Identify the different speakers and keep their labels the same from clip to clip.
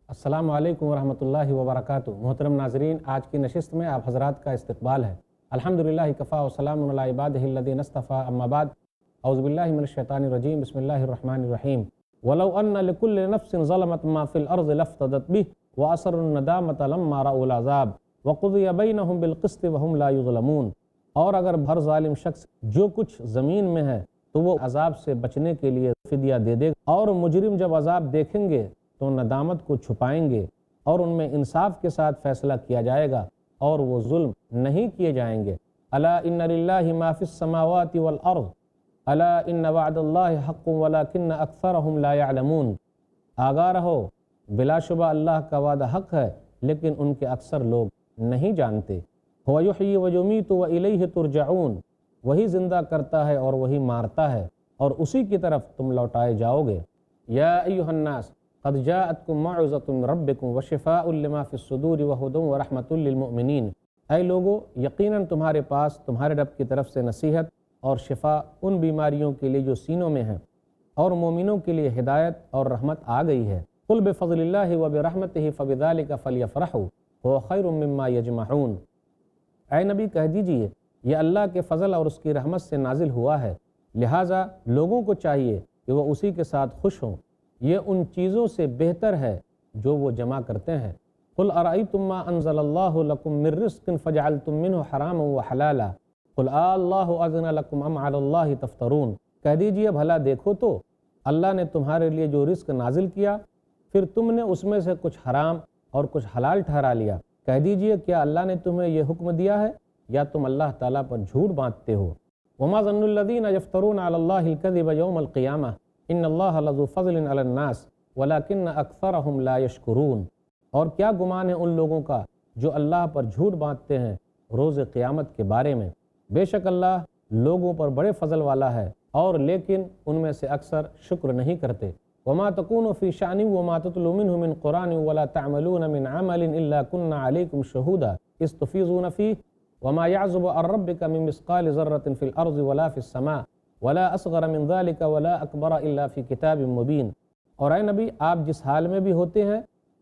Speaker 1: السلام علیکم ورحمۃ اللہ وبرکاتہ۔ محترم ناظرین، آج کی نشست میں آپ حضرات کا استقبال ہے۔ الحمدللہ کفا وسلام علی عبادہ الذین اصطفیٰ، اما بعد، اعوذ باللہ من الشیطان الرجیم، بسم اللہ الرحمن الرحیم۔ ولو ان لکل نفس ظلمت ما فی الارض لافتدت بہ واسروا الندامۃ لما رأوا العذاب وقضی بینہم بالقسط وہم لا یظلمون۔ اور اگر ہر ظالم شخص جو کچھ زمین میں ہے تو وہ عذاب سے بچنے کے لیے فدیہ دے دے گا، اور مجرم جب عذاب دیکھیں گے تو ندامت کو چھپائیں گے، اور ان میں انصاف کے ساتھ فیصلہ کیا جائے گا اور وہ ظلم نہیں کیے جائیں گے۔ الا ان للہ ما فی السماوات والارض الا ان وعد اللہ حق ولکن اکثرهم لا يعلمون۔ آگاہ رہو، بلا شبہ اللہ کا وعدہ حق ہے لیکن ان کے اکثر لوگ نہیں جانتے۔ هو یحیی ویمیت والیہ ترجعون، وہی زندہ کرتا ہے اور وہی مارتا ہے اور اسی کی طرف تم لوٹائے جاؤ گے۔ یا ایھا الناس قد جاءتکم موعظۃ من ربکم وشفاء لما فی الصدور وہدی ورحمۃ للمؤمنین۔ اے لوگو، یقیناً تمہارے پاس تمہارے رب کی طرف سے نصیحت اور شفا ان بیماریوں کے لیے جو سینوں میں ہیں، اور مومنوں کے لیے ہدایت اور رحمت آ گئی ہے۔ قل بفضل اللہ وبرحمتہ فبذلک فلیفرحوا ھو خیر مما یجمعون۔ اے نبی کہہ دیجئے، یہ اللہ کے فضل اور اس کی رحمت سے نازل ہوا ہے، لہٰذا لوگوں کو چاہیے کہ وہ اسی کے ساتھ خوش ہوں، یہ ان چیزوں سے بہتر ہے جو وہ جمع کرتے ہیں۔ قل ارأیتم ما انزل اللہ لکم من رزق فجعلتم منہ حراما وحلالا قل اللہ اذن لکم ام علی اللہ تفترون۔ کہہ دیجئے، بھلا دیکھو تو اللہ نے تمہارے لیے جو رزق نازل کیا، پھر تم نے اس میں سے کچھ حرام اور کچھ حلال ٹھہرا لیا۔ کہہ دیجئے، کیا اللہ نے تمہیں یہ حکم دیا ہے یا تم اللہ تعالیٰ پر جھوٹ باندھتے ہو؟ وما ظن الذین یفترون علی اللہ الکذب یوم القیامہ ان اللہ لذو فضل علی الناس ولکن اکثرهم لا یشکرون۔ اور کیا گمان ہے ان لوگوں کا جو اللہ پر جھوٹ باندھتے ہیں روز قیامت کے بارے میں، بے شک اللہ لوگوں پر بڑے فضل والا ہے، اور لیکن ان میں سے اکثر شکر نہیں کرتے۔ وما تکون فی شأن وما تتلو منہ من قرآن ولا تعملون من عمل الا كنا علیکم شہودا اذ تفیضون فیہ وما یعزب عن ربک من مثقال ذرة فی الارض ولا فی السماء ولا اصغر من ذلك ولا اکبر الا فی کتاب مبین۔ اور اے نبی، آپ جس حال میں بھی ہوتے ہیں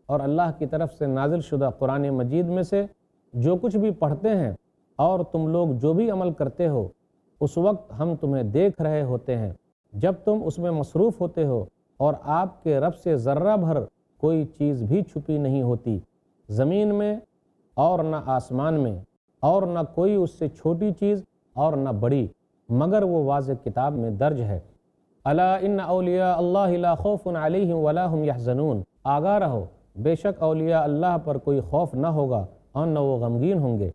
Speaker 1: اور اللہ کی طرف سے نازل شدہ قرآن مجید میں سے جو کچھ بھی پڑھتے ہیں اور تم لوگ جو بھی عمل کرتے ہو، اس وقت ہم تمہیں دیکھ رہے ہوتے ہیں جب تم اس میں مصروف ہوتے ہو، اور آپ کے رب سے ذرہ بھر کوئی چیز بھی چھپی نہیں ہوتی، زمین میں اور نہ آسمان میں، اور نہ کوئی اس سے چھوٹی چیز اور نہ بڑی، مگر وہ واضح کتاب میں درج ہے۔ الا ان اولیاء اللہ لا خوف علیہم ولا هم یحزنون۔ آگاہ رہو، بے شک اولیاء اللہ پر کوئی خوف نہ ہوگا اور نہ وہ غمگین ہوں گے۔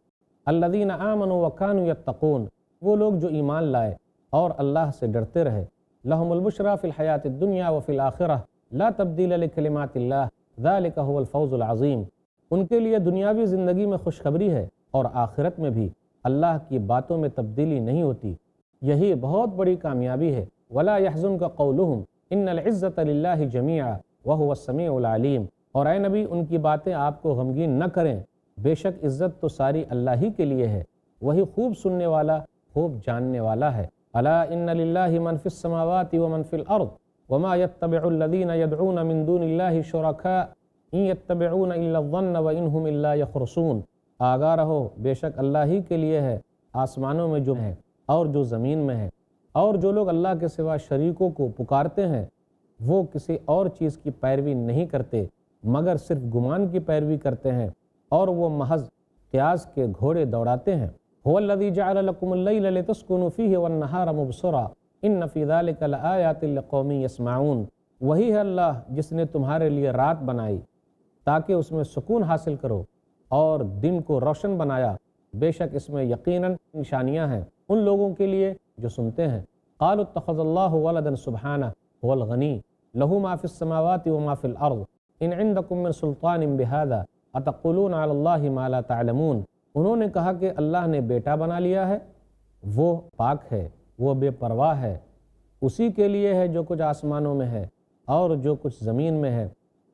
Speaker 1: الذین آمنوا وکانوا یتقون، وہ لوگ جو ایمان لائے اور اللہ سے ڈرتے رہے۔ لہم البشریٰ فی الحیاۃ الدنیا وفی الآخرہ لا تبدیل لکلمات اللہ ذلک هو الفوز العظیم۔ ان کے لیے دنیاوی زندگی میں خوشخبری ہے اور آخرت میں بھی اللہ کی باتوں میں تبدیلی نہیں ہوتی، یہی بہت بڑی کامیابی ہے۔ ولا يحزنک قولہم ان العزۃ للہ جمیعا وہو السمیع العلیم۔ اور اے نبی، ان کی باتیں آپ کو غمگین نہ کریں، بے شک عزت تو ساری اللہ ہی کے لیے ہے، وہی خوب سننے والا، خوب جاننے والا ہے۔ الا ان للہ من فی السماوات ومن فی الارض وما يتبع الذین يدعون من دون اللہ شرکاء ان یتبعون الا الظن وانہم الا یخرصون۔ آگاہ رہو، بے شک اللہ ہی کے لیے ہے آسمانوں میں جو ہے اور جو زمین میں ہے، اور جو لوگ اللہ کے سوا شریکوں کو پکارتے ہیں وہ کسی اور چیز کی پیروی نہیں کرتے مگر صرف گمان کی پیروی کرتے ہیں، اور وہ محض قیاس کے گھوڑے دوڑاتے ہیں۔ هو الذی جعل لکم اللیل لتسکنوا فیہ والنہار مبصرا ان فی ذلک لآیات لقوم یسمعون۔ وہی ہے اللہ جس نے تمہارے لیے رات بنائی تاکہ اس میں سکون حاصل کرو، اور دن کو روشن بنایا، بے شک اس میں یقیناً نشانیاں ہیں ان لوگوں کے لیے جو سنتے ہیں۔ قالوا اتخذ اللہ ولدا سبحانہ هو الغنی لہ ما فی السماوات وما فی الارض ان عندکم من سلطان بہذا اتقولون علی اللہ ما لا تعلمون۔ انہوں نے کہا کہ اللہ نے بیٹا بنا لیا ہے، وہ پاک ہے، وہ بے پرواہ ہے، اسی کے لیے ہے جو کچھ آسمانوں میں ہے اور جو کچھ زمین میں ہے،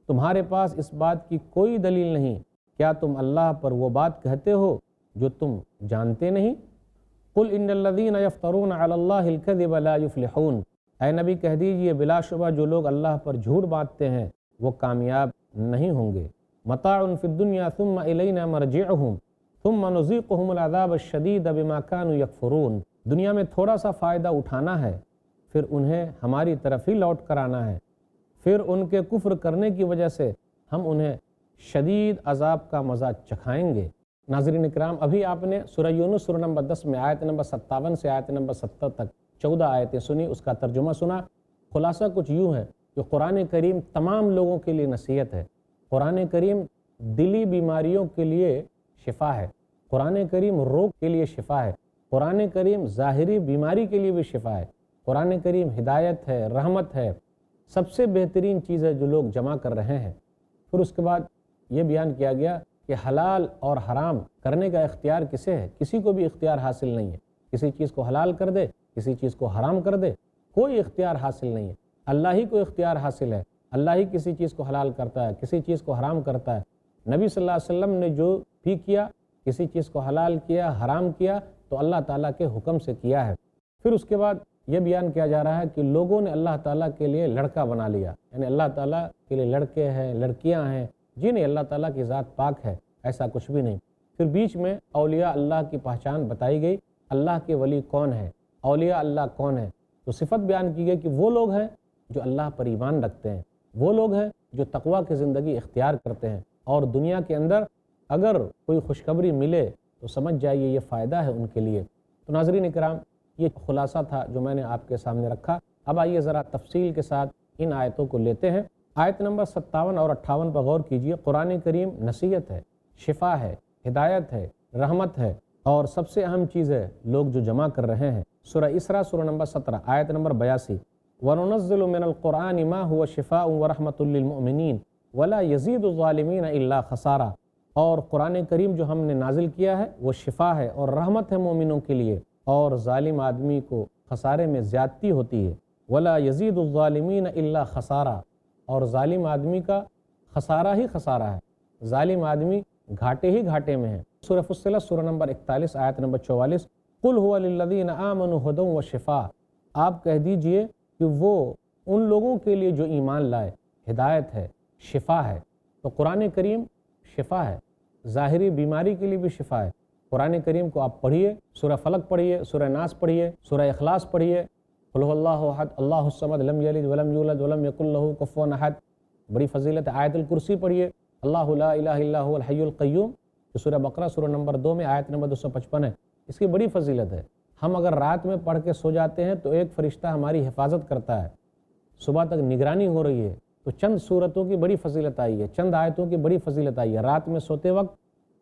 Speaker 1: تمہارے پاس اس بات کی کوئی دلیل نہیں، کیا تم اللہ پر وہ بات کہتے ہو جو تم جانتے نہیں؟ قل ان الذین یفترون علی اللہ الکذب لا یفلحون۔ اے نبی کہہ دیجئے، بلا شبہ جو لوگ اللہ پر جھوٹ باندھتے ہیں وہ کامیاب نہیں ہوں گے۔ متاع فی الدنیا ثم الینا مرجعہم ثم نذیقہم العذاب الشدید بما کانوا یکفرون۔ دنیا میں تھوڑا سا فائدہ اٹھانا ہے، پھر انہیں ہماری طرف ہی لوٹ کر آنا ہے، پھر ان کے کفر کرنے کی وجہ سے ہم انہیں شدید عذاب کا مزہ چکھائیں گے۔ ناظرین اکرام، ابھی آپ نے سورہ یونس سورہ نمبر 10 میں آیت نمبر 57 سے آیت نمبر 70 تک 14 آیتیں سنی، اس کا ترجمہ سنا۔ خلاصہ کچھ یوں ہے کہ قرآن کریم تمام لوگوں کے لیے نصیحت ہے۔ قرآن کریم دلی بیماریوں کے لیے شفا ہے، قرآن کریم روگ کے لیے شفا ہے، قرآن کریم ظاہری بیماری کے لیے بھی شفا ہے، قرآن کریم ہدایت ہے، رحمت ہے، سب سے بہترین چیز ہے جو لوگ جمع کر رہے ہیں۔ پھر اس کے بعد یہ بیان کیا گیا کہ حلال اور حرام کرنے کا اختیار کسے ہے؟ کسی کو بھی اختیار حاصل نہیں ہے، کسی چیز کو حلال کر دے، کسی چیز کو حرام کر دے، کوئی اختیار حاصل نہیں ہے، اللہ ہی کو اختیار حاصل ہے۔ اللہ ہی کسی چیز کو حلال کرتا ہے، کسی چیز کو حرام کرتا ہے۔ نبی صلی اللہ علیہ وسلم نے جو بھی کیا، کسی چیز کو حلال کیا، حرام کیا، تو اللہ تعالیٰ کے حکم سے کیا ہے۔ پھر اس کے بعد یہ بیان کیا جا رہا ہے کہ لوگوں نے اللہ تعالیٰ کے لیے لڑکا بنا لیا، یعنی اللہ تعالیٰ کے لیے لڑکے ہیں، لڑکیاں ہیں۔ جی نہیں، اللہ تعالیٰ کی ذات پاک ہے، ایسا کچھ بھی نہیں۔ پھر بیچ میں اولیاء اللہ کی پہچان بتائی گئی، اللہ کے ولی کون ہے، اولیاء اللہ کون ہے، تو صفت بیان کی گئی کہ وہ لوگ ہیں جو اللہ پر ایمان رکھتے ہیں، وہ لوگ ہیں جو تقویٰ کی زندگی اختیار کرتے ہیں، اور دنیا کے اندر اگر کوئی خوشخبری ملے تو سمجھ جائیے یہ فائدہ ہے ان کے لیے۔ تو ناظرین اکرام، یہ خلاصہ تھا جو میں نے آپ کے سامنے رکھا۔ اب آئیے ذرا تفصیل کے ساتھ ان آیتوں کو لیتے ہیں۔ آیت نمبر 57 اور 58 پر غور کیجئے۔ قرآن کریم نصیحت ہے، شفا ہے، ہدایت ہے، رحمت ہے، اور سب سے اہم چیز ہے لوگ جو جمع کر رہے ہیں۔ سورہ اسراء سورہ نمبر 17 آیت نمبر 82، وَنُنَزِّلُ مِنَ الْقُرْآنِ مَا هُوَ شِفَاءٌ وَرَحْمَةٌ لِّلْمُؤْمِنِينَ وَلَا يَزِيدُ الظَّالِمِينَ إِلَّا خَسَارًا۔ اور قرآن کریم جو ہم نے نازل کیا ہے وہ شفا ہے اور رحمت ہے مومنوں کے لیے، اور ظالم آدمی کو خسارے میں زیادتی ہوتی ہے۔ وَلَا يَزِيدُ الظَّالِمِينَ إِلَّا خَسَارًا، اور ظالم آدمی کا خسارہ ہی خسارہ ہے، ظالم آدمی گھاٹے ہی گھاٹے میں ہے۔ سورہ فصلت سورہ نمبر 41 آیت نمبر 44، قُلْ هُوَ لِلَّذِينَ آمَنُوا هُدًى وَشِفَاءٌ، آپ کہہ دیجئے کہ وہ ان لوگوں کے لیے جو ایمان لائے ہدایت ہے، شفا ہے۔ تو قرآن کریم شفا ہے، ظاہری بیماری کے لیے بھی شفا ہے۔ قرآن کریم کو آپ پڑھیے، سورہ فلق پڑھیے، سورہ ناس پڑھیے، سورہ اخلاص پڑھیے، قل هو اللہ احد اللہ الصمد لم یلد ولم یولد ولم یکن لہ کفوا احد، بڑی فضیلت ہے۔ آیت الکرسی پڑھیے، اللہ لا الہ الا هو الحی القیوم، جو سورہ بقرہ سورہ نمبر 2 میں آیت نمبر 255 ہے، اس کی بڑی فضیلت ہے۔ ہم اگر رات میں پڑھ کے سو جاتے ہیں تو ایک فرشتہ ہماری حفاظت کرتا ہے، صبح تک نگرانی ہو رہی ہے۔ تو چند صورتوں کی بڑی فضیلت آئی ہے، چند آیتوں کی بڑی فضیلت آئی ہے۔ رات میں سوتے وقت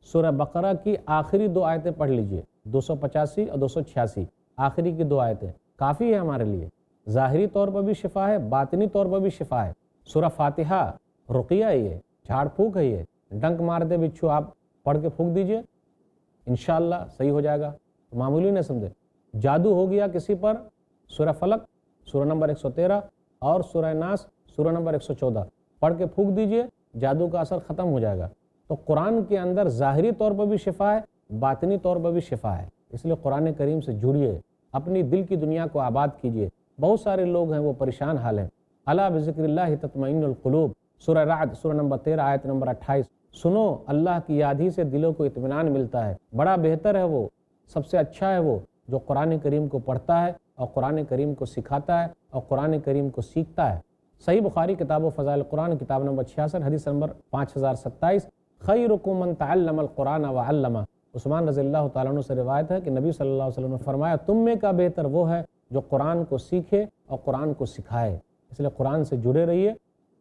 Speaker 1: سورہ بقرہ کی آخری 2 آیتیں پڑھ لیجئے، 285 اور 286، آخری کی 2 آیتیں کافی ہے ہمارے لیے۔ ظاہری طور پر بھی شفا ہے، باطنی طور پر بھی شفا ہے۔ سورہ فاتحہ رقیہ ہے، یہ جھاڑ پھونک ہے، یہ ڈنک مارتے بچھو آپ پڑھ کے پھونک دیجئے، انشاءاللہ صحیح ہو جائے گا۔ معمولی نہ سمجھے۔ جادو ہو گیا کسی پر، سورہ فلق سورہ نمبر 113 اور سورہ ناس سورہ نمبر 114 پڑھ کے پھونک دیجئے، جادو کا اثر ختم ہو جائے گا۔ تو قرآن کے اندر ظاہری طور پر بھی شفا ہے، باطنی طور پر بھی شفا ہے۔ اس لیے قرآن کریم سے جڑیے، اپنی دل کی دنیا کو آباد کیجئے۔ بہت سارے لوگ ہیں وہ پریشان حال ہیں۔ الا بذکر اللہ تطمئن القلوب، سورہ رعد سورہ نمبر 13 آیت نمبر 28، سنو اللہ کی یاد ہی سے دلوں کو اطمینان ملتا ہے۔ بڑا بہتر ہے وہ، سب سے اچھا ہے وہ جو قرآن کریم کو پڑھتا ہے اور قرآن کریم کو سکھاتا ہے اور قرآن کریم کو سیکھتا ہے۔ صحیح بخاری کتاب و فضائل قرآن کتاب نمبر 66 حدیث نمبر 5027، خیرکم من تعلم القرآن وعلمہ، عثمان رضی اللہ تعالیٰ عنہ سے روایت ہے کہ نبی صلی اللہ علیہ وسلم نے فرمایا تم میں کا بہتر وہ ہے جو قرآن کو سیکھے اور قرآن کو سکھائے۔ اس لیے قرآن سے جڑے رہیے،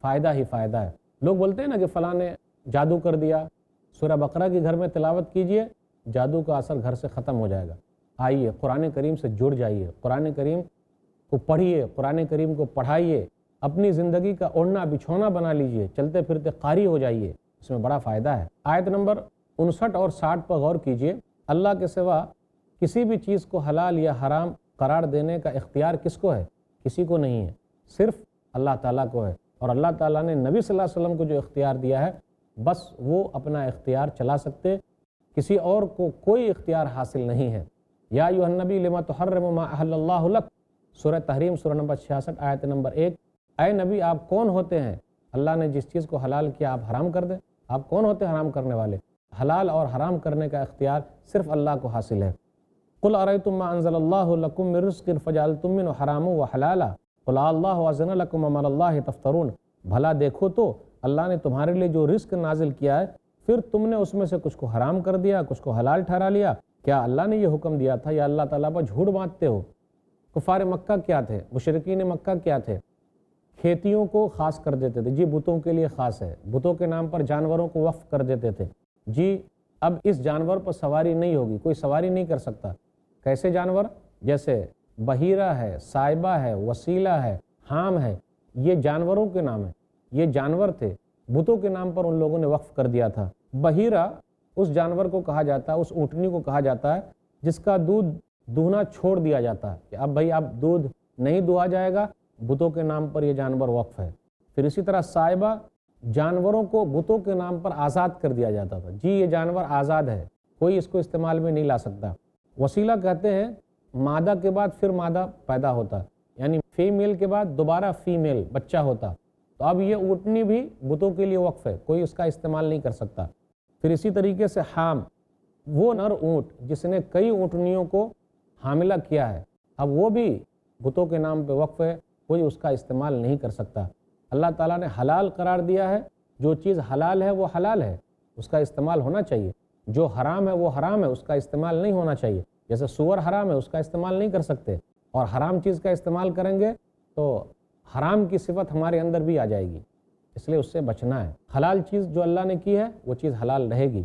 Speaker 1: فائدہ ہی فائدہ ہے۔ لوگ بولتے ہیں نا کہ فلاں نے جادو کر دیا، سورہ بقرہ کی گھر میں تلاوت کیجئے، جادو کا اثر گھر سے ختم ہو جائے گا۔ آئیے قرآن کریم سے جڑ جائیے، قرآن کریم کو پڑھیے، قرآن کریم کو پڑھائیے، اپنی زندگی کا اوڑھنا بچھونا بنا لیجئے، چلتے پھرتے قاری ہو جائیے، اس میں بڑا فائدہ ہے۔ آیت نمبر 59 اور 60 پر غور کیجئے۔ اللہ کے سوا کسی بھی چیز کو حلال یا حرام قرار دینے کا اختیار کس کو ہے؟ کسی کو نہیں ہے، صرف اللہ تعالیٰ کو ہے۔ اور اللہ تعالیٰ نے نبی صلی اللہ علیہ وسلم کو جو اختیار دیا ہے، بس وہ اپنا اختیار چلا سکتے، کسی اور کو کوئی اختیار حاصل نہیں ہے۔ یا ایھا النبی لما تحرم ما احل اللہ لک، سورہ تحریم سورہ نمبر 66 آیت نمبر 1، اے نبی آپ کون ہوتے ہیں اللہ نے جس چیز کو حلال کیا آپ حرام کر دیں؟ آپ کون ہوتے حرام کرنے والے؟ حلال اور حرام کرنے کا اختیار صرف اللہ کو حاصل ہے۔ قل ارأیتم ما انزل اللہ لکم من رزق فجعلتم منہ حراما وحلالا قل اللہ اذن لکم وما علی اللہ تفترون۔ بھلا دیکھو تو اللہ نے تمہارے لیے جو رزق نازل کیا ہے، پھر تم نے اس میں سے کچھ کو حرام کر دیا، کچھ کو حلال ٹھہرا لیا۔ کیا اللہ نے یہ حکم دیا تھا یا اللہ تعالیٰ پر جھوٹ باندھتے ہو؟ کفار مکہ کیا تھے؟ مشرکین مکہ کیا تھے؟ کھیتیوں کو خاص کر دیتے تھے، جی بتوں کے لیے خاص ہے، بتوں کے نام پر جانوروں کو وقف کر دیتے تھے، جی اب اس جانور پر سواری نہیں ہوگی، کوئی سواری نہیں کر سکتا۔ کیسے جانور؟ جیسے بحیرہ ہے، سائبہ ہے، وسیلہ ہے، حام ہے، یہ جانوروں کے نام ہیں، یہ جانور تھے، بتوں کے نام پر ان لوگوں نے وقف کر دیا تھا۔ بحیرہ اس جانور کو کہا جاتا ہے، اس اونٹنی کو کہا جاتا ہے جس کا دودھ دہنا چھوڑ دیا جاتا ہے کہ اب بھائی اب دودھ نہیں دہا جائے گا، بتوں کے نام پر یہ جانور وقف ہے۔ پھر اسی طرح سائبہ، جانوروں کو بتوں کے نام پر آزاد کر دیا جاتا تھا، جی یہ جانور آزاد ہے، کوئی اس کو استعمال میں نہیں لا سکتا۔ وسیلہ کہتے ہیں مادہ کے بعد پھر مادہ پیدا ہوتا، یعنی فیمیل کے بعد دوبارہ فیمیل بچہ ہوتا، تو اب یہ اونٹنی بھی بتوں کے لیے وقف ہے، کوئی اس کا استعمال نہیں کر سکتا۔ پھر اسی طریقے سے حام، وہ نر اونٹ جس نے کئی اونٹنیوں کو حاملہ کیا ہے، اب وہ بھی بتوں کے نام پہ وقف ہے، کوئی اس کا استعمال نہیں کر سکتا۔ اللہ تعالیٰ نے حلال قرار دیا ہے، جو چیز حلال ہے وہ حلال ہے، اس کا استعمال ہونا چاہیے، جو حرام ہے وہ حرام ہے، اس کا استعمال نہیں ہونا چاہیے۔ جیسے سور حرام ہے، اس کا استعمال نہیں کر سکتے، اور حرام چیز کا استعمال کریں گے تو حرام کی صفت ہمارے اندر بھی آ جائے گی، اس لیے اس سے بچنا ہے۔ حلال چیز جو اللہ نے کی ہے وہ چیز حلال رہے گی۔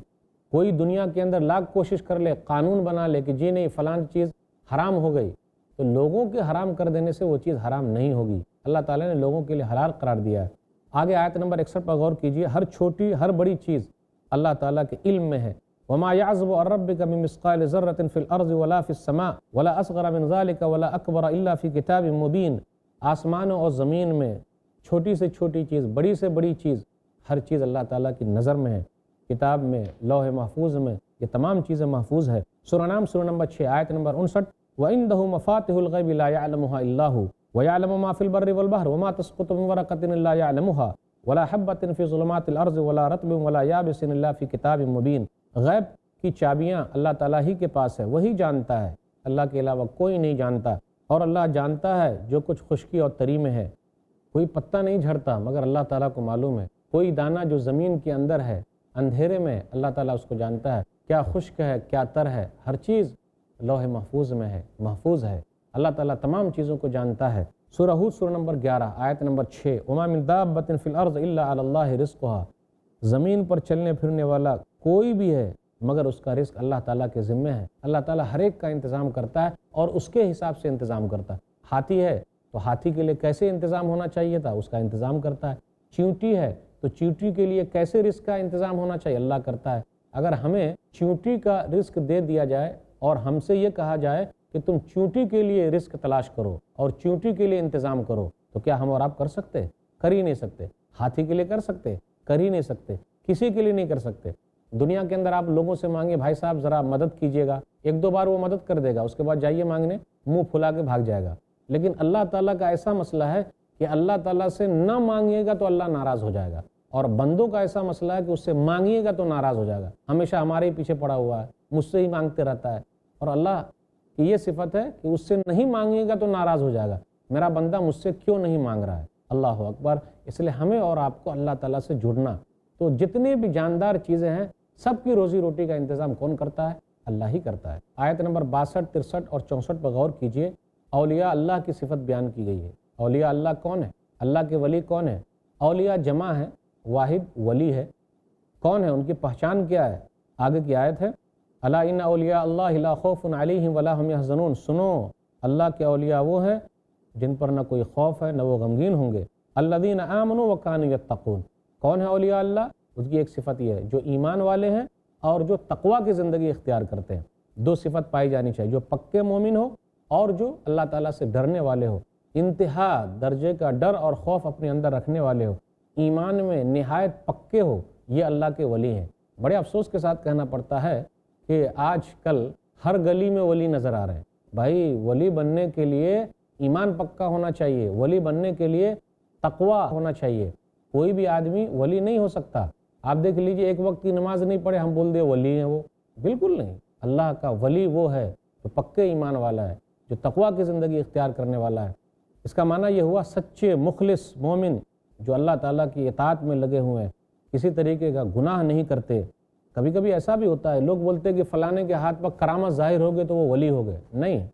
Speaker 1: کوئی دنیا کے اندر لاکھ کوشش کر لے، قانون بنا لے کہ جی نہیں فلاں چیز حرام ہو گئی، تو لوگوں کے حرام کر دینے سے وہ چیز حرام نہیں ہوگی، اللہ تعالیٰ نے لوگوں کے لیے حلال قرار دیا ہے۔ آگے آیت نمبر 61 پر غور کیجئے، ہر چھوٹی ہر بڑی چیز اللہ تعالیٰ کے علم میں ہے۔ وما يعزب عن ربك من مثقال ذرة في الارض ولا في السماء ولا اصغر من ذلك ولا اکبر الا في کتاب مبین۔ آسمانوں اور زمین میں چھوٹی سے چھوٹی چیز، بڑی سے بڑی چیز، ہر چیز اللہ تعالیٰ کی نظر میں ہے، کتاب میں، لوح محفوظ میں، یہ تمام چیزیں محفوظ ہے۔ سورہ نام سورہ نمبر 6 آیت نمبر 59، وعنده مفاتح الغیب لا يعلمها الا هو ويعلم ما في البر والبحر وما تسقط من ورقة الا يعلمها ولا حبة في ظلمات الارض ولا رطب ولا يابس الا في كتاب مبین۔ غیب کی چابیاں اللہ تعالیٰ ہی کے پاس ہے، وہی جانتا ہے، اللہ کے علاوہ کوئی نہیں جانتا، اور اللہ جانتا ہے جو کچھ خشکی اور تری میں ہے۔ کوئی پتہ نہیں جھڑتا مگر اللہ تعالیٰ کو معلوم ہے، کوئی دانہ جو زمین کے اندر ہے اندھیرے میں اللہ تعالیٰ اس کو جانتا ہے، کیا خشک ہے کیا تر ہے، ہر چیز لوح محفوظ میں ہے، محفوظ ہے، اللہ تعالیٰ تمام چیزوں کو جانتا ہے۔ سورہ ہود سورہ نمبر 11 آیت نمبر 6، وما من دابۃ فی الارض الا علی اللہ رزقها۔ زمین پر چلنے پھرنے والا کوئی بھی ہے مگر اس کا رزق اللہ تعالیٰ کے ذمہ ہے، اللہ تعالیٰ ہر ایک کا انتظام کرتا ہے اور اس کے حساب سے انتظام کرتا ہے۔ ہاتھی ہے تو ہاتھی کے لیے کیسے انتظام ہونا چاہیے تھا، اس کا انتظام کرتا ہے۔ چیونٹی ہے تو چیونٹی کے لیے کیسے رزق کا انتظام ہونا چاہیے، اللہ کرتا ہے۔ اگر ہمیں چیونٹی کا رزق دے دیا جائے اور ہم سے یہ کہا جائے کہ تم چیونٹی کے لیے رزق تلاش کرو اور چیونٹی کے لیے انتظام کرو، تو کیا ہم اور آپ کر سکتے؟ کر ہی نہیں سکتے۔ ہاتھی کے لیے کر سکتے؟ کر ہی نہیں سکتے، کسی کے لیے نہیں کر سکتے۔ دنیا کے اندر آپ لوگوں سے مانگے بھائی صاحب ذرا مدد کیجئے گا، ایک دو بار وہ مدد کر دے گا، اس کے بعد جائیے مانگنے منہ پھلا کے بھاگ جائے گا۔ لیکن اللہ تعالیٰ کا ایسا مسئلہ ہے کہ اللہ تعالیٰ سے نہ مانگیے گا تو اللہ ناراض ہو جائے گا، اور بندوں کا ایسا مسئلہ ہے کہ اس سے مانگیے گا تو ناراض ہو جائے گا، ہمیشہ ہمارے ہی پیچھے پڑا ہوا ہے، مجھ سے ہی مانگتے رہتا ہے۔ اور اللہ کی یہ صفت ہے کہ اس سے نہیں مانگیے گا تو ناراض ہو جائے گا، میرا بندہ مجھ سے کیوں نہیں مانگ رہا ہے، اللہ اکبر۔ اس لیے ہمیں اور آپ کو اللہ تعالیٰ سے جڑنا۔ تو جتنے بھی جاندار چیزیں ہیں سب کی روزی روٹی کا انتظام کون کرتا ہے؟ اللہ ہی کرتا ہے۔ آیت نمبر 62، 63 اور 64 پر غور کیجئے، اولیاء اللہ کی صفت بیان کی گئی ہے۔ اولیاء اللہ کون ہے؟ اللہ کے ولی کون ہے؟ اولیاء جمع ہے، واحد ولی ہے۔ کون ہے؟ ان کی پہچان کیا ہے؟ آگے کی آیت ہے، الا ان اولیاء اللہ لا خوف علیہم ولا هم يحزنون۔ سنو، اللہ کے اولیاء وہ ہیں جن پر نہ کوئی خوف ہے نہ وہ غمگین ہوں گے۔ الذین آمنوا وکانوا یتقون۔ کون ہے اولیاء اللہ؟ اس کی ایک صفت یہ ہے، جو ایمان والے ہیں اور جو تقوی کی زندگی اختیار کرتے ہیں۔ دو صفت پائی جانی چاہیے، جو پکے مومن ہو اور جو اللہ تعالیٰ سے ڈرنے والے ہو، انتہا درجے کا ڈر اور خوف اپنے اندر رکھنے والے ہو، ایمان میں نہایت پکے ہو، یہ اللہ کے ولی ہیں۔ بڑے افسوس کے ساتھ کہنا پڑتا ہے کہ آج کل ہر گلی میں ولی نظر آ رہے ہیں۔ بھائی ولی بننے کے لیے ایمان پکا ہونا چاہیے، ولی بننے کے لیے تقوی ہونا چاہیے، کوئی بھی آدمی ولی نہیں ہو سکتا۔ آپ دیکھ لیجئے ایک وقت کی نماز نہیں پڑھے ہم بول دیں ولی ہیں وہ، بالکل نہیں۔ اللہ کا ولی وہ ہے جو پکے ایمان والا ہے، جو تقویٰ کی زندگی اختیار کرنے والا ہے۔ اس کا معنی یہ ہوا سچے مخلص مومن جو اللہ تعالیٰ کی اطاعت میں لگے ہوئے ہیں، کسی طریقے کا گناہ نہیں کرتے۔ کبھی کبھی ایسا بھی ہوتا ہے، لوگ بولتے ہیں کہ فلانے کے ہاتھ پر کرامت ظاہر ہو گئے تو وہ ولی ہو گئے۔ نہیں،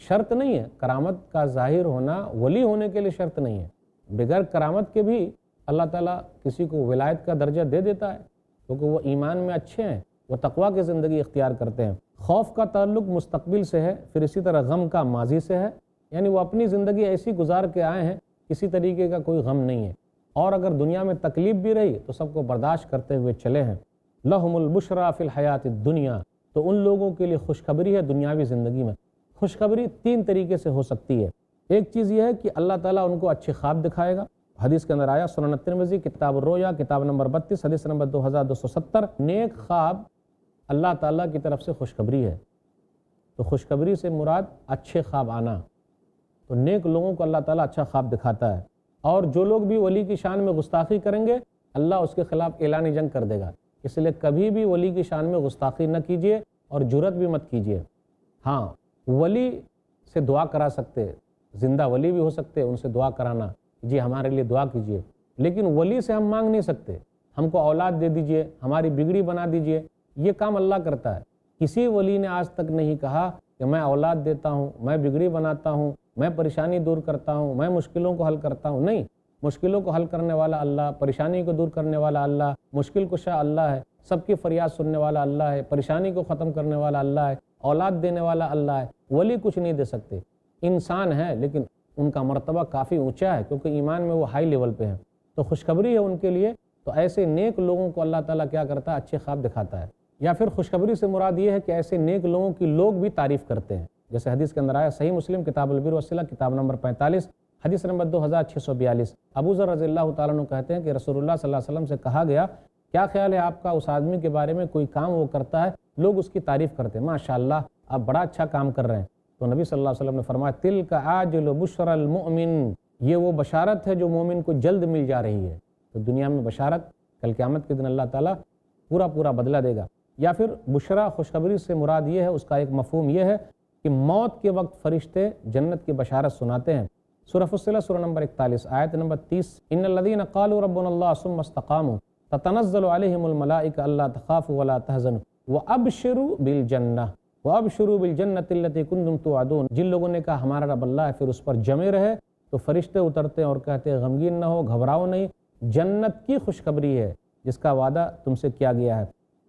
Speaker 1: شرط نہیں ہے کرامت کا ظاہر ہونا، ولی ہونے کے لیے شرط نہیں ہے۔ بغیر کرامت کے بھی اللہ تعالیٰ کسی کو ولایت کا درجہ دے دیتا ہے، کیونکہ وہ ایمان میں اچھے ہیں، وہ تقویٰ کی زندگی اختیار کرتے ہیں۔ خوف کا تعلق مستقبل سے ہے، پھر اسی طرح غم کا ماضی سے ہے، یعنی وہ اپنی زندگی ایسی گزار کے آئے ہیں، کسی طریقے کا کوئی غم نہیں ہے، اور اگر دنیا میں تکلیف بھی رہی تو سب کو برداشت کرتے ہوئے چلے ہیں۔ لہم البشریٰ فی الحیات الدنیا، تو ان لوگوں کے لیے خوشخبری ہے دنیاوی زندگی میں۔ خوشخبری تین طریقے سے ہو سکتی ہے۔ ایک چیز یہ ہے کہ اللہ تعالیٰ ان کو اچھے خواب دکھائے گا۔ حدیث کے اندر آیا، سنن ترمذی کتاب الرؤیا کتاب نمبر 32 حدیث نمبر 2270، نیک خواب اللہ تعالیٰ کی طرف سے خوشخبری ہے۔ تو خوشخبری سے مراد اچھے خواب آنا، تو نیک لوگوں کو اللہ تعالیٰ اچھا خواب دکھاتا ہے، اور جو لوگ بھی ولی کی شان میں گستاخی کریں گے اللہ اس کے خلاف اعلان جنگ کر دے گا۔ اس لیے کبھی بھی ولی کی شان میں گستاخی نہ کیجیے اور جرأت بھی مت کیجیے۔ ہاں، ولی سے دعا کرا سکتے، زندہ ولی بھی ہو سکتے، ان سے دعا کرانا، جی ہمارے لیے دعا کیجیے، لیکن ولی سے ہم مانگ نہیں سکتے ہم کو اولاد دے دیجئے، ہماری بگڑی بنا دیجئے، یہ کام اللہ کرتا ہے۔ کسی ولی نے آج تک نہیں کہا کہ میں اولاد دیتا ہوں، میں بگڑی بناتا ہوں، میں پریشانی دور کرتا ہوں، میں مشکلوں کو حل کرتا ہوں۔ نہیں، مشکلوں کو حل کرنے والا اللہ، پریشانی کو دور کرنے والا اللہ، مشکل کشا اللہ ہے، سب کی فریاد سننے والا اللہ ہے، پریشانی کو ختم کرنے والا اللہ ہے، اولاد دینے والا اللہ ہے۔ ولی کچھ نہیں دے سکتے، انسان ہے لیکن ان کا مرتبہ کافی اونچا ہے کیونکہ ایمان میں وہ ہائی لیول پہ ہیں۔ تو خوشخبری ہے ان کے لیے، تو ایسے نیک لوگوں کو اللہ تعالیٰ کیا کرتا ہے؟ اچھے خواب دکھاتا ہے۔ یا پھر خوشخبری سے مراد یہ ہے کہ ایسے نیک لوگوں کی لوگ بھی تعریف کرتے ہیں، جیسے حدیث کے اندر آیا، صحیح مسلم کتاب البر والصلہ کتاب نمبر 45 حدیث نمبر 2642، ابو ذر رضی اللہ تعالیٰ عنہ کہتے ہیں کہ رسول اللہ صلی اللہ علیہ وسلم سے کہا گیا، کیا خیال ہے آپ کا اس آدمی کے بارے میں، کوئی کام وہ کرتا ہے لوگ اس کی تعریف کرتے ہیں، ماشاءاللہ آپ بڑا اچھا کام کر رہے ہیں۔ تو نبی صلی اللہ علیہ وسلم نے فرمایا، تلک عاجل بشر المؤمن، یہ وہ بشارت ہے جو مومن کو جلد مل جا رہی ہے۔ تو دنیا میں بشارت، کل قیامت کے دن اللہ تعالیٰ پورا بدلہ دے گا۔ یا پھر بشرا خوشخبری سے مراد یہ ہے، اس کا ایک مفہوم یہ ہے کہ موت کے وقت فرشتے جنت کی بشارت سناتے ہیں۔ سورہ فصلہ سورہ نمبر 41 آیت نمبر 30، ان الذین قالوا ربنا اللہ ثم استقاموا تتنزل علیہم الملائکہ الا تخافوا ولا تحزنوا وابشروا بالجنہ وابشروا بالجنۃ التی کنتم توعدون، جن لوگوں نے کہا ہمارا رب اللہ ہے پھر اس پر جمے رہے، تو فرشتے اترتے ہیں اور کہتے ہیں غمگین نہ ہو، گھبراؤ نہیں، جنت کی خوشخبری ہے جس کا وعدہ تم سے کیا گیا ہے۔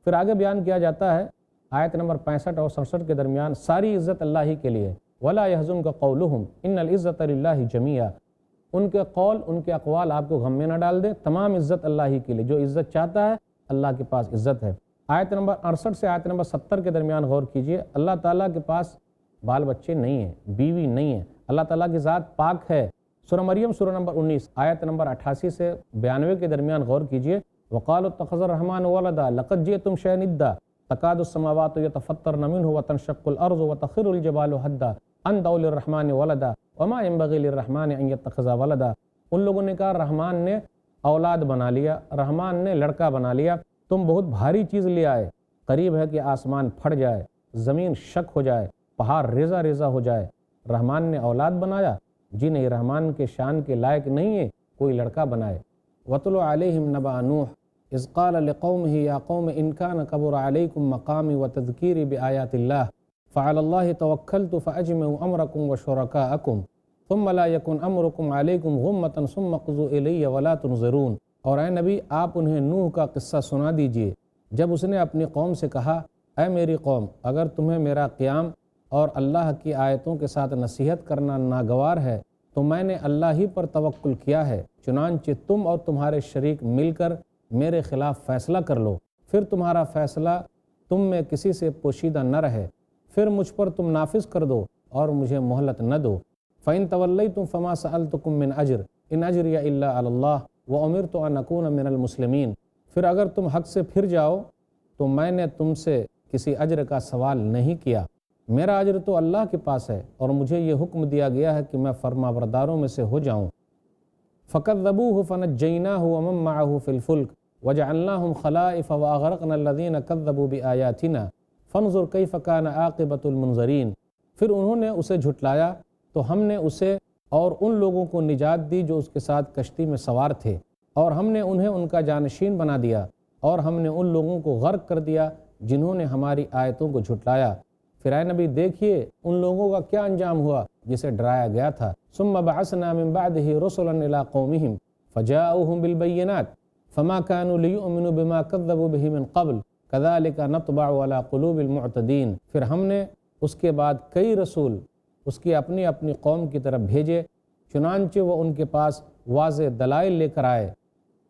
Speaker 1: پھر آگے بیان کیا جاتا ہے آیت نمبر 65 اور 67 کے درمیان، ساری عزت اللہ ہی کے لیے، ولا يحزنك قولهم ان العزت للہ جميعا، ان کے قول، ان کے اقوال آپ کو غم میں نہ ڈال دے، تمام عزت اللہ ہی کے لیے، جو عزت چاہتا ہے اللہ کے پاس عزت ہے۔ آیت نمبر 68 سے آیت نمبر 70 کے درمیان غور کیجئے، اللہ تعالیٰ کے پاس بال بچے نہیں ہیں، بیوی نہیں ہے، اللہ تعالیٰ کی ذات پاک ہے۔ سورہ مریم سورہ نمبر 19 آیت نمبر 88 سے 92 کے درمیان غور کیجئے، وقالوا اتخذ الرحمن ولدا لقد جئتم شيئا ادا تكاد السماوات يتفطرن منه وتنشق الارض وتخر الجبال هدا ان دعوا للرحمن ولدا وما ينبغي للرحمن ان يتخذ ولدا، ان لوگوں نے کہا رحمان نے اولاد بنا لیا، رحمان نے لڑکا بنا لیا، تم بہت بھاری چیز لے آئے، قریب ہے کہ آسمان پھٹ جائے، زمین شک ہو جائے، پہاڑ ریزہ ریزہ ہو جائے، رحمان نے اولاد بنایا؟ جی نہیں، رحمان کے شان کے لائق نہیں ہے کوئی لڑکا بنائے۔ وَاتْلُ عَلَيْهِمْ نَبَأَ نُوحٍ اذ قال لقومه يا قوم ان كان كبر عليكم مقامي وتذكيري بآيات الله فعلى الله توكلت فأجمعوا أمركم وشركاءكم ثم لا يكن أمركم عليكم غمة ثم اقضوا إلي ولا تنظرون۔ اور اے نبی آپ انہیں نوح کا قصہ سنا دیجئے جب اس نے اپنی قوم سے کہا، اے میری قوم، اگر تمہیں میرا قیام اور اللہ کی آیتوں کے ساتھ نصیحت کرنا ناگوار ہے تو میں نے اللہ ہی پر توکل کیا ہے، چنانچہ تم اور تمہارے شریک مل کر میرے خلاف فیصلہ کر لو، پھر تمہارا فیصلہ تم میں کسی سے پوشیدہ نہ رہے، پھر مجھ پر تم نافذ کر دو اور مجھے مہلت نہ دو۔ فَإِن تَوَلَّيْتُمْ فَمَا سَأَلْتُكُم مِّنْ أَجْرٍ إِنْ أَجْرِيَ إِلَّا عَلَى اللَّهِ وَأُمِرْتُ أَنْ أَكُونَ مِنَ الْمُسْلِمِينَ، پھر اگر تم حق سے پھر جاؤ تو میں نے تم سے کسی اجر کا سوال نہیں کیا، میرا اجر تو اللہ کے پاس ہے اور مجھے یہ حکم دیا گیا ہے کہ میں فرما برداروں میں سے ہو جاؤں۔ فَكَذَّبُوهُ فَنَجَّيْنَاهُ وَمَن مَّعَهُ فِي الْفُلْكِ وَجَعَلْنَاهُمْ خَلَائِفَ وَأَغْرَقْنَا الَّذِينَ كَذَّبُوا بِآيَاتِنَا فَانظُرْ كَيْفَ كَانَ عَاقِبَةُ الْمُنذَرِينَ۔ پھر انہوں نے اسے جھٹلایا تو ہم نے اسے اور ان لوگوں کو نجات دی جو اس کے ساتھ کشتی میں سوار تھے، اور ہم نے انہیں ان کا جانشین بنا دیا، اور ہم نے ان لوگوں کو غرق کر دیا جنہوں نے ہماری آیتوں کو جھٹلایا۔ پھر اے نبی دیکھیے ان لوگوں کا کیا انجام ہوا جسے ڈرایا گیا تھا۔ ثم بعثنا من بعده رسلا الى قومهم فجاءوهم بالبينات فما كانوا ليؤمنوا بما كذبوا به من قبل كذلك نطبع على قلوب المعتدين۔ پھر ہم نے اس کے بعد کئی رسول اس کی اپنی اپنی قوم کی طرف بھیجے، چنانچہ وہ ان کے پاس واضح دلائل لے کر آئے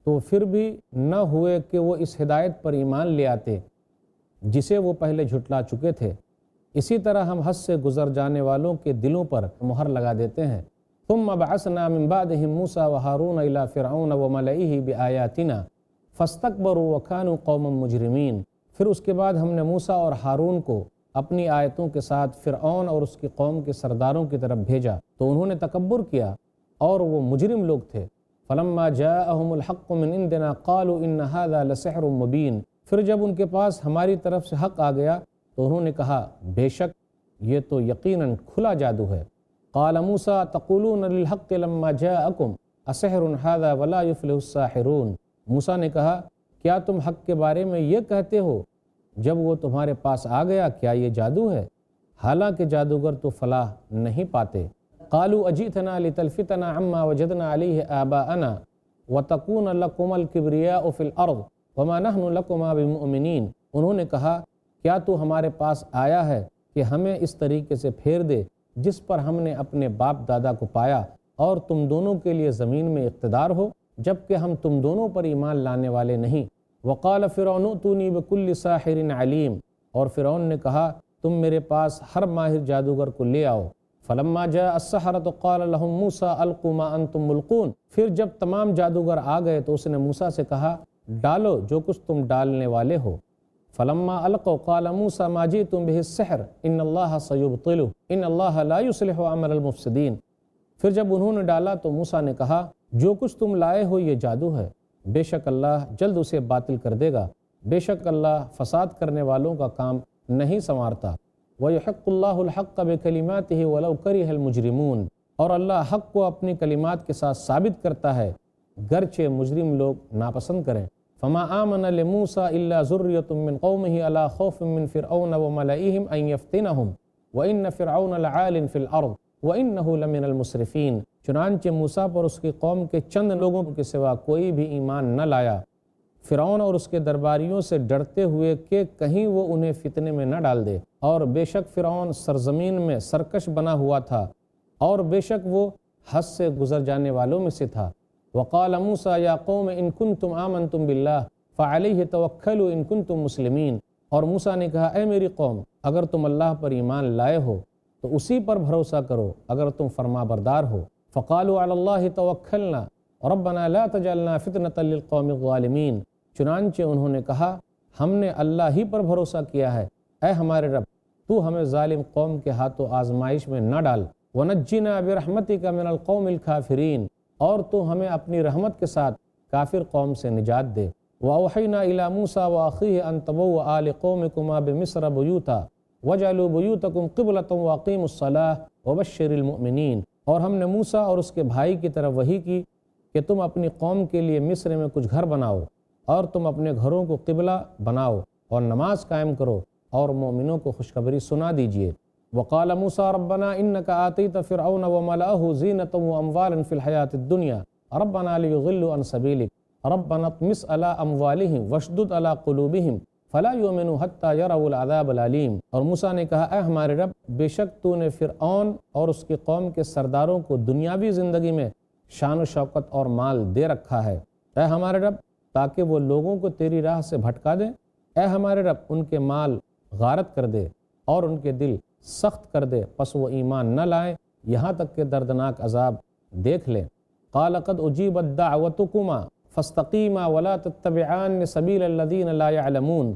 Speaker 1: تو پھر بھی نہ ہوئے کہ وہ اس ہدایت پر ایمان لے آتے جسے وہ پہلے جھٹلا چکے تھے۔ اسی طرح ہم حد سے گزر جانے والوں کے دلوں پر مہر لگا دیتے ہیں۔ ثم بعثنا من بعدهم موسى وهارون الى فرعون وملئه بآياتنا فاستكبروا وكانوا قوما مجرمين۔ پھر اس کے بعد ہم نے موسیٰ اور ہارون کو اپنی آیتوں کے ساتھ فرعون اور اس کی قوم کے سرداروں کی طرف بھیجا تو انہوں نے تکبر کیا اور وہ مجرم لوگ تھے۔ فلما جاءهم الحق من عندنا قالوا ان هذا لسحر مبين۔ پھر جب ان کے پاس ہماری طرف سے حق آ گیا تو انہوں نے کہا بے شک یہ تو یقیناً کھلا جادو ہے۔ قال موسیٰ تقولون للحق لما جاءکم اسحر هذا ولا يفلح الساحرون۔ موسیٰ نے کہا کیا تم حق کے بارے میں یہ کہتے ہو جب وہ تمہارے پاس آ گیا کیا یہ جادو ہے؟ حالانکہ جادوگر تو فلاح نہیں پاتے۔ قالوا اجئتنا لتلفتنا عما وجدنا علیہ آباءنا وتكون لكم الكبریاء فی الارض وما نحن لكما بمؤمنین۔ انہوں نے کہا کیا تو ہمارے پاس آیا ہے کہ ہمیں اس طریقے سے پھیر دے جس پر ہم نے اپنے باپ دادا کو پایا، اور تم دونوں کے لیے زمین میں اقتدار ہو جبکہ ہم تم دونوں پر ایمان لانے والے نہیں۔ وقال فرعون ائتونی بکل ساحر علیم۔ اور فرعون نے کہا تم میرے پاس ہر ماہر جادوگر کو لے آؤ۔ فلما جاء السحرة قال لهم موسى القوا ما انتم ملقون۔ پھر جب تمام جادوگر آ گئے تو اس نے موسیٰ سے کہا ڈالو جو کچھ تم ڈالنے والے ہو۔ فلما القوا قال موسى ما جئتم به السحر ان الله سيبطله ان الله لا يصلح عمل المفسدين۔ پھر جب انہوں نے ڈالا تو موسیٰ نے کہا جو کچھ تم لائے ہو یہ جادو ہے، بے شک اللہ جلد اسے باطل کر دے گا، بے شک اللہ فساد کرنے والوں کا کام نہیں سنوارتا۔ وَيُحِقُّ اللَّهُ الْحَقَّ بِكَلِمَاتِهِ وَلَوْ كَرِهَ الْمُجْرِمُونَ۔ اور اللہ حق کو اپنی کلمات کے ساتھ ثابت کرتا ہے گرچہ مجرم لوگ ناپسند کریں۔ فما آمن لموسى إلا ذرية من قومه على خوف من فرعون وملئهم أن يفتنهم وإن فرعون لعال في الأرض وإنه لمن المسرفين۔ چنانچہ موسیٰ پر اس کی قوم کے چند لوگوں کے سوا کوئی بھی ایمان نہ لایا، فرعون اور اس کے درباریوں سے ڈرتے ہوئے کہ کہیں وہ انہیں فتنے میں نہ ڈال دے، اور بے شک فرعون سرزمین میں سرکش بنا ہوا تھا، اور بے شک وہ حد سے گزر جانے والوں میں سے تھا۔ وقال موسیٰ یا قوم ان کنتم آمنتم باللہ فعلیہ توکلوا ان کنتم مسلمین۔ اور موسیٰ نے کہا اے میری قوم اگر تم اللہ پر ایمان لائے ہو تو اسی پر بھروسہ کرو اگر تم فرما بردار ہو۔ فقالوا علی اللہ توکلنا ربنا لا تجعلنا فتنة للقوم الظالمین۔ چنانچہ انہوں نے کہا ہم نے اللہ ہی پر بھروسہ کیا ہے، اے ہمارے رب تو ہمیں ظالم قوم کے ہاتھوں آزمائش میں نہ ڈال۔ ونجنا برحمتک من القوم الکافرین۔ اور تو ہمیں اپنی رحمت کے ساتھ کافر قوم سے نجات دے۔ وَأَوْحَيْنَا إِلَى مُوسَى وَأَخِيهِ أَن تَبَوَّآ لِقَوْمِكُمَا بِمِصْرَ بُيُوتًا وَاجْعَلُوا بُيُوتَكُمْ قِبْلَةً وَأَقِيمُوا الصَّلَاةَ وَبَشِّرِ الْمُؤْمِنِينَ۔ اور ہم نے موسیٰ اور اس کے بھائی کی طرف وحی کی کہ تم اپنی قوم کے لیے مصر میں کچھ گھر بناؤ، اور تم اپنے گھروں کو قبلہ بناؤ اور نماز قائم کرو، اور مومنوں کو خوشخبری سنا دیجیے۔ وقال موسیٰ ربنا انك آتيت فرعون وملأه زینة واموالا في الحیاة الدنیا ربنا لیضلوا عن سبیلک ربنا اطمس على اموالهم واشدد على قلوبهم فلا يؤمنوا حتى يروا العذاب العلیم۔ اور موسیٰ نے کہا اے ہمارے رب بے شک تو نے فرعون اور اس کی قوم کے سرداروں کو دنیاوی زندگی میں شان و شوکت اور مال دے رکھا ہے، اے ہمارے رب تاکہ وہ لوگوں کو تیری راہ سے بھٹکا دیں، اے ہمارے رب ان کے مال غارت کر دے اور ان کے دل سخت کر دے، پس وہ ایمان نہ لائیں یہاں تک کہ دردناک عذاب دیکھ لیں۔ قال قد اجیبت دعوتکما فاستقیما ولا تتبعان سبیل الذین لا يعلمون۔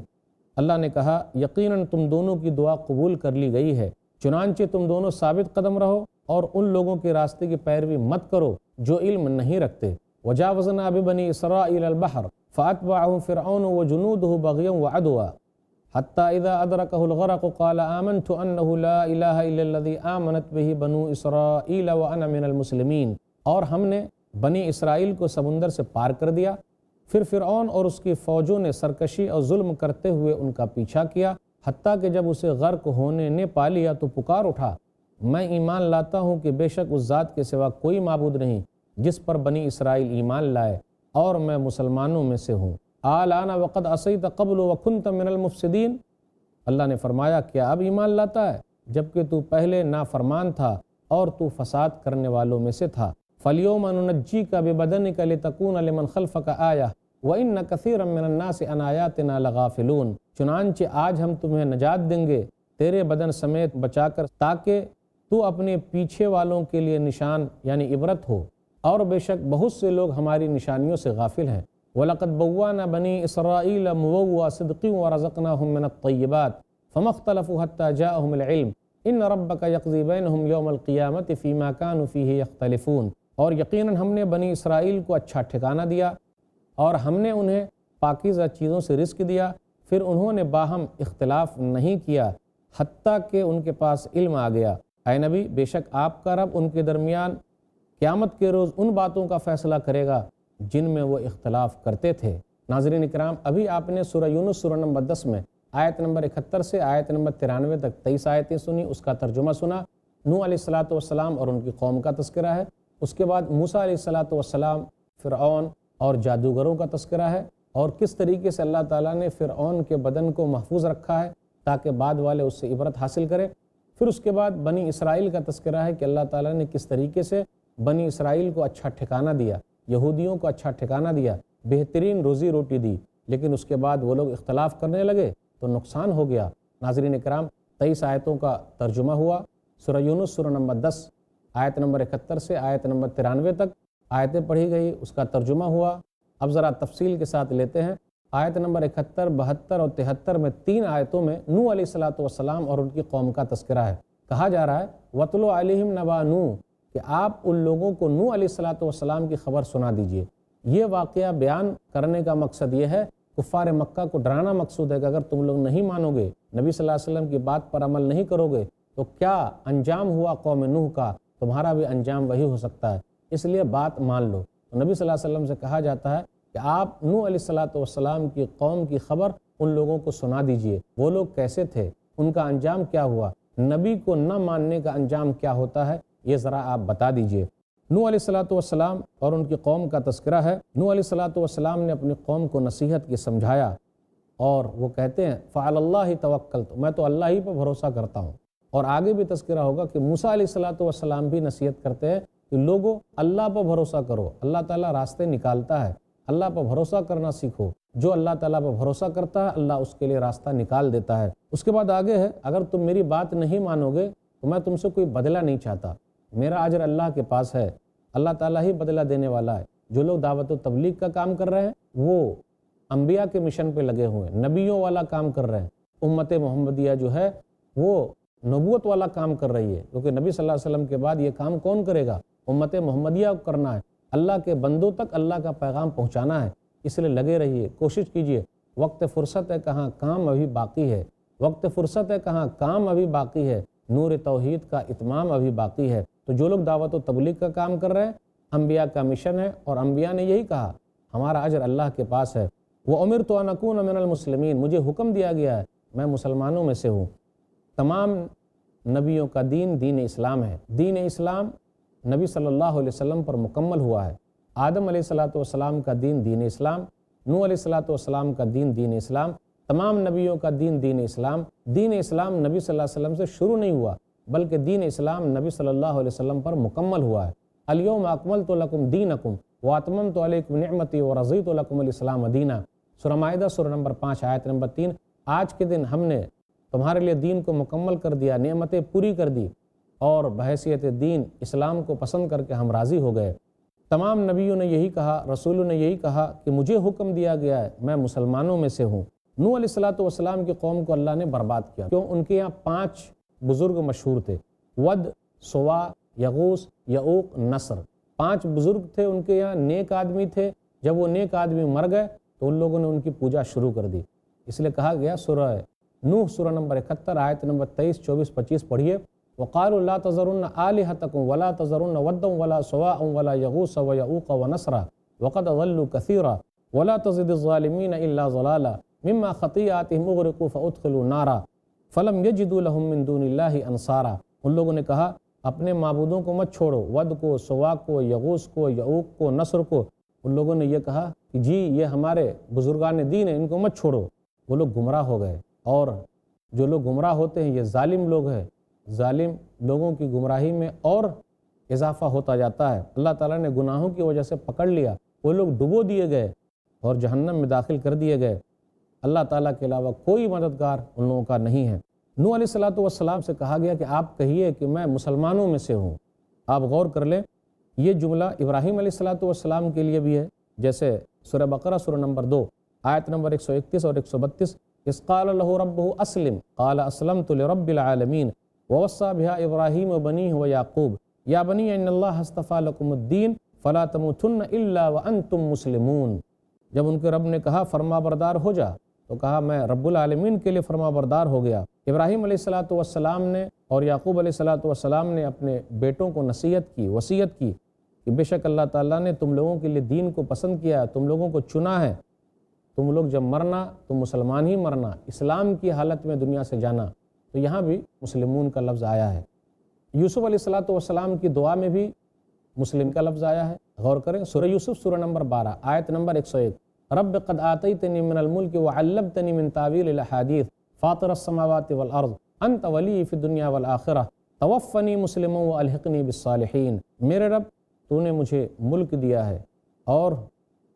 Speaker 1: اللہ نے کہا یقیناً تم دونوں کی دعا قبول کر لی گئی ہے، چنانچہ تم دونوں ثابت قدم رہو اور ان لوگوں کے راستے کی پیروی مت کرو جو علم نہیں رکھتے۔ وجاوزنا ببنی اسرائیل البحر فاتبعهم فرعون وجنوده بغیا وعدوا حتی اذا ادرکہ الغرق قال آمنت انہ لا الہ الا الذی آمنت بہ بنو اسرائیل وانا من المسلمین۔ اور ہم نے بنی اسرائیل کو سمندر سے پار کر دیا، پھر فرعون اور اس کی فوجوں نے سرکشی اور ظلم کرتے ہوئے ان کا پیچھا کیا، حتیٰ کہ جب اسے غرق ہونے نے پا لیا تو پکار اٹھا، میں ایمان لاتا ہوں کہ بے شک اس ذات کے سوا کوئی معبود نہیں جس پر بنی اسرائیل ایمان لائے، اور میں مسلمانوں میں سے ہوں۔ آلآن وقد عصیت قبل وکنت من المفسدین۔ اللہ نے فرمایا کیا اب ایمان لاتا ہے جبکہ تو پہلے نافرمان تھا اور تو فساد کرنے والوں میں سے تھا۔ فَالْيَوْمَ نُنَجِّيكَ بِبَدَنِكَ لِتَكُونَ لِمَنْ خَلْفَكَ آیَةً وَإِنَّ كَثِيرًا مِّنَ النَّاسِ عَنْ آیَاتِنَا لَغَافِلُونَ۔ چنانچہ آج ہم تمہیں نجات دیں گے تیرے بدن سمیت بچا کر، تاکہ تو اپنے پیچھے والوں کے لیے نشان یعنی عبرت ہو، اور بے شک بہت سے لوگ ہماری نشانیوں سے غافل ہیں۔ وَلَقَدْ بَوَّأْنَا بَنِي إِسْرَائِيلَ مُبَوَّأَ صِدْقٍ وَرَزَقْنَاهُم مِّنَ الطَّيِّبَاتِ فَمَا اخْتَلَفُوا حَتَّىٰ جَاءَهُمُ الْعِلْمُ إِنَّ رَبَّكَ يَقْضِي بَيْنَهُمْ يَوْمَ الْقِيَامَةِ فِيمَا كَانُوا فِيهِ يَخْتَلِفُونَ۔ اور یقیناً ہم نے بنی اسرائیل کو اچھا ٹھکانہ دیا اور ہم نے انہیں پاکیزہ چیزوں سے رزق دیا، پھر انہوں نے باہم اختلاف نہیں کیا حتیٰ کہ ان کے پاس علم آ گیا۔ اے نبی، بے شک آپ کا رب ان کے درمیان قیامت کے روز ان باتوں کا فیصلہ کرے گا جن میں وہ اختلاف کرتے تھے۔ ناظرین اکرام، ابھی آپ نے سورہ یونس سورہ نمبر 10 میں آیت نمبر 71 سے آیت نمبر 93 تک 23 آیتیں سنی، اس کا ترجمہ سنا۔ نوح علیہ السلام اور ان کی قوم کا تذکرہ ہے، اس کے بعد موسیٰ علیہ السلام، فرعون اور جادوگروں کا تذکرہ ہے، اور کس طریقے سے اللہ تعالیٰ نے فرعون کے بدن کو محفوظ رکھا ہے تاکہ بعد والے اس سے عبرت حاصل کریں۔ پھر اس کے بعد بنی اسرائیل کا تذکرہ ہے کہ اللہ تعالیٰ نے کس طریقے سے بنی اسرائیل کو اچھا ٹھکانہ دیا، یہودیوں کو اچھا ٹھکانہ دیا، بہترین روزی روٹی دی، لیکن اس کے بعد وہ لوگ اختلاف کرنے لگے تو نقصان ہو گیا۔ ناظرین اکرام، 23 آیتوں کا ترجمہ ہوا، سورہ یونس سورہ نمبر 10 آیت نمبر 71 سے آیت نمبر 93 تک آیتیں پڑھی گئی، اس کا ترجمہ ہوا۔ اب ذرا تفصیل کے ساتھ لیتے ہیں۔ آیت نمبر 71، 72 اور 73 میں 3 آیتوں میں نوح علیہ السلام اور ان کی قوم کا تذکرہ ہے۔ کہا جا رہا ہے وَاتْلُ عَلَيْهِمْ نَبَأَ نُوح، کہ آپ ان لوگوں کو نوح علیہ السلام کی خبر سنا دیجئے۔ یہ واقعہ بیان کرنے کا مقصد یہ ہے، کفار مکہ کو ڈرانا مقصود ہے کہ اگر تم لوگ نہیں مانو گے، نبی صلی اللہ علیہ وسلم کی بات پر عمل نہیں کرو گے تو کیا انجام ہوا قوم نوح کا، تمہارا بھی انجام وہی ہو سکتا ہے، اس لیے بات مان لو۔ تو نبی صلی اللہ علیہ وسلم سے کہا جاتا ہے کہ آپ نوح علیہ السلام کی قوم کی خبر ان لوگوں کو سنا دیجئے، وہ لوگ کیسے تھے، ان کا انجام کیا ہوا، نبی کو نہ ماننے کا انجام کیا ہوتا ہے، یہ ذرا آپ بتا دیجئے۔ نوح علیہ السلام اور ان کی قوم کا تذکرہ ہے۔ نوح علیہ السلام نے اپنی قوم کو نصیحت کی سمجھایا، اور وہ کہتے ہیں فعلی اللہ توکلت، میں تو اللہ ہی پر بھروسہ کرتا ہوں۔ اور آگے بھی تذکرہ ہوگا کہ موسیٰ علیہ السلام بھی نصیحت کرتے ہیں کہ لوگوں اللہ پر بھروسہ کرو، اللہ تعالیٰ راستے نکالتا ہے، اللہ پر بھروسہ کرنا سیکھو، جو اللہ تعالیٰ پر بھروسہ کرتا ہے اللہ اس کے لیے راستہ نکال دیتا ہے۔ اس کے بعد آگے ہے اگر تم میری بات نہیں مانو گے تو میں تم سے کوئی بدلہ نہیں چاہتا، میرا اجر اللہ کے پاس ہے، اللہ تعالیٰ ہی بدلہ دینے والا ہے۔ جو لوگ دعوت و تبلیغ کا کام کر رہے ہیں وہ انبیاء کے مشن پہ لگے ہوئے ہیں، نبیوں والا کام کر رہے ہیں۔ امت محمدیہ جو ہے وہ نبوت والا کام کر رہی ہے، کیونکہ نبی صلی اللہ علیہ وسلم کے بعد یہ کام کون کرے گا، امت محمدیہ کو کرنا ہے، اللہ کے بندوں تک اللہ کا پیغام پہنچانا ہے۔ اس لیے لگے رہیے، کوشش کیجئے۔ وقت فرصت ہے کہاں کام ابھی باقی ہے، وقت فرصت ہے کہاں کام ابھی باقی ہے، نور توحید کا اتمام ابھی باقی ہے۔ تو جو لوگ دعوت و تبلیغ کا کام کر رہے ہیں انبیاء کا مشن ہے، اور انبیاء نے یہی کہا ہمارا اجر اللہ کے پاس ہے۔ وَأُمِرْتُ أَنْ أَكُونَ مِنَ الْمُسْلِمِينَ، مجھے حکم دیا گیا ہے میں مسلمانوں میں سے ہوں۔ تمام نبیوں کا دین دین اسلام ہے، دین اسلام نبی صلی اللہ علیہ وسلم پر مکمل ہوا ہے۔ آدم علیہ السلام کا دین دین اسلام، نوح علیہ السلام کا دین دین اسلام، تمام نبیوں کا دین دین اسلام۔ دین اسلام نبی صلی اللہ علیہ وسلم سے شروع نہیں ہوا بلکہ دین اسلام نبی صلی اللہ علیہ وسلم پر مکمل ہوا ہے۔ الیوم اکملت لکم دینکم واتممت علیکم نعمتی ورضیت لکم الاسلام دینا، سورہ مائدہ سورہ نمبر 5 آیت نمبر 3۔ آج کے دن ہم نے تمہارے لیے دین کو مکمل کر دیا، نعمتیں پوری کر دی، اور بحیثیت دین اسلام کو پسند کر کے ہم راضی ہو گئے۔ تمام نبیوں نے یہی کہا، رسولوں نے یہی کہا کہ مجھے حکم دیا گیا ہے میں مسلمانوں میں سے ہوں۔ نوح علیہ السلام کی قوم کو اللہ نے برباد کیا، کیوں؟ ان کے یہاں 5 بزرگ مشہور تھے، ود، سوا، یغوث، یعوق، نصر۔ 5 بزرگ تھے ان کے یہاں، نیک آدمی تھے، جب وہ نیک آدمی مر گئے تو ان لوگوں نے ان کی پوجا شروع کر دی۔ اس لیے کہا گیا سورہ نوح سورہ نمبر 71 آیت نمبر 23، 24، 25 پڑھیے، وَقَالُوا لَا تَذَرُنَّ آلِهَتَكُمْ وَلَا تَذَرُنَّ وَدًّا وَلَا سُوَاعًا وَلَا يَغُوثَ وَيَعُوقَ وَنَسْرًا وَقَدْ ضَلُّوا كَثِيرًا وَلَا تَزِدِ الظَّالِمِينَ إِلَّا ضَلَالًا مِمَّا خَطِيئَاتِهِمْ أُغْرِقُوا فَأُدْخِلُوا نَارًا فَلَمْ يَجِدُوا لَهُم مِّن دُونِ اللَّهِ أَنصَارًا۔ ان لوگوں نے کہا اپنے معبودوں کو مت چھوڑو، ود کو، سوا کو، یغوث کو، یعوق کو، نصر کو۔ ان لوگوں نے یہ کہا کہ جی یہ ہمارے بزرگان دین ہیں، ان کو مت چھوڑو۔ وہ لوگ گمراہ ہو گئے، اور جو لوگ گمراہ ہوتے ہیں یہ ظالم لوگ ہیں۔ ظالم لوگوں کی گمراہی میں اور اضافہ ہوتا جاتا ہے۔ اللہ تعالیٰ نے گناہوں کی وجہ سے پکڑ لیا، وہ لوگ ڈبو دیے گئے اور جہنم میں داخل کر دیے گئے۔ اللہ تعالیٰ کے علاوہ کوئی مددگار ان لوگوں کا نہیں ہے۔ نوح علیہ السلام سے کہا گیا کہ آپ کہیے کہ میں مسلمانوں میں سے ہوں۔ آپ غور کر لیں، یہ جملہ ابراہیم علیہ السلام کے لیے بھی ہے، جیسے سورہ بقرہ سورہ نمبر 2 آیت نمبر 131 اور 132، اذ قال له ربه اسلم قال اسلمت لرب العالمین ووصى بها ابراہیم وبنیہ ویعقوب یا بنی ان اللہ اصطفى لكم الدین فلا تموتن الا وانتم مسلمون۔ جب ان کے رب نے کہا فرما بردار ہو جا تو کہا میں رب العالمین کے لیے فرما بردار ہو گیا۔ ابراہیم علیہ السلام نے اور یعقوب علیہ السلام نے اپنے بیٹوں کو نصیحت کی، وصیت کی کہ بے شک اللہ تعالیٰ نے تم لوگوں کے لیے دین کو پسند کیا ہے، تم لوگوں کو چنا ہے، تم لوگ جب مرنا تو مسلمان ہی مرنا، اسلام کی حالت میں دنیا سے جانا۔ تو یہاں بھی مسلمون کا لفظ آیا ہے۔ یوسف علیہ السلام کی دعا میں بھی مسلم کا لفظ آیا ہے۔ غور کریں، سورہ یوسف سورہ نمبر 12 آیت نمبر 101، رب قد آتیتنی من الملک وعلمتنی من تعویل الاحادیث فاطر السماوات والارض انت ولی فی الدنیا والآخرہ توفنی مسلما والحقنی بالصالحین۔ میرے رب تو نے مجھے ملک دیا ہے اور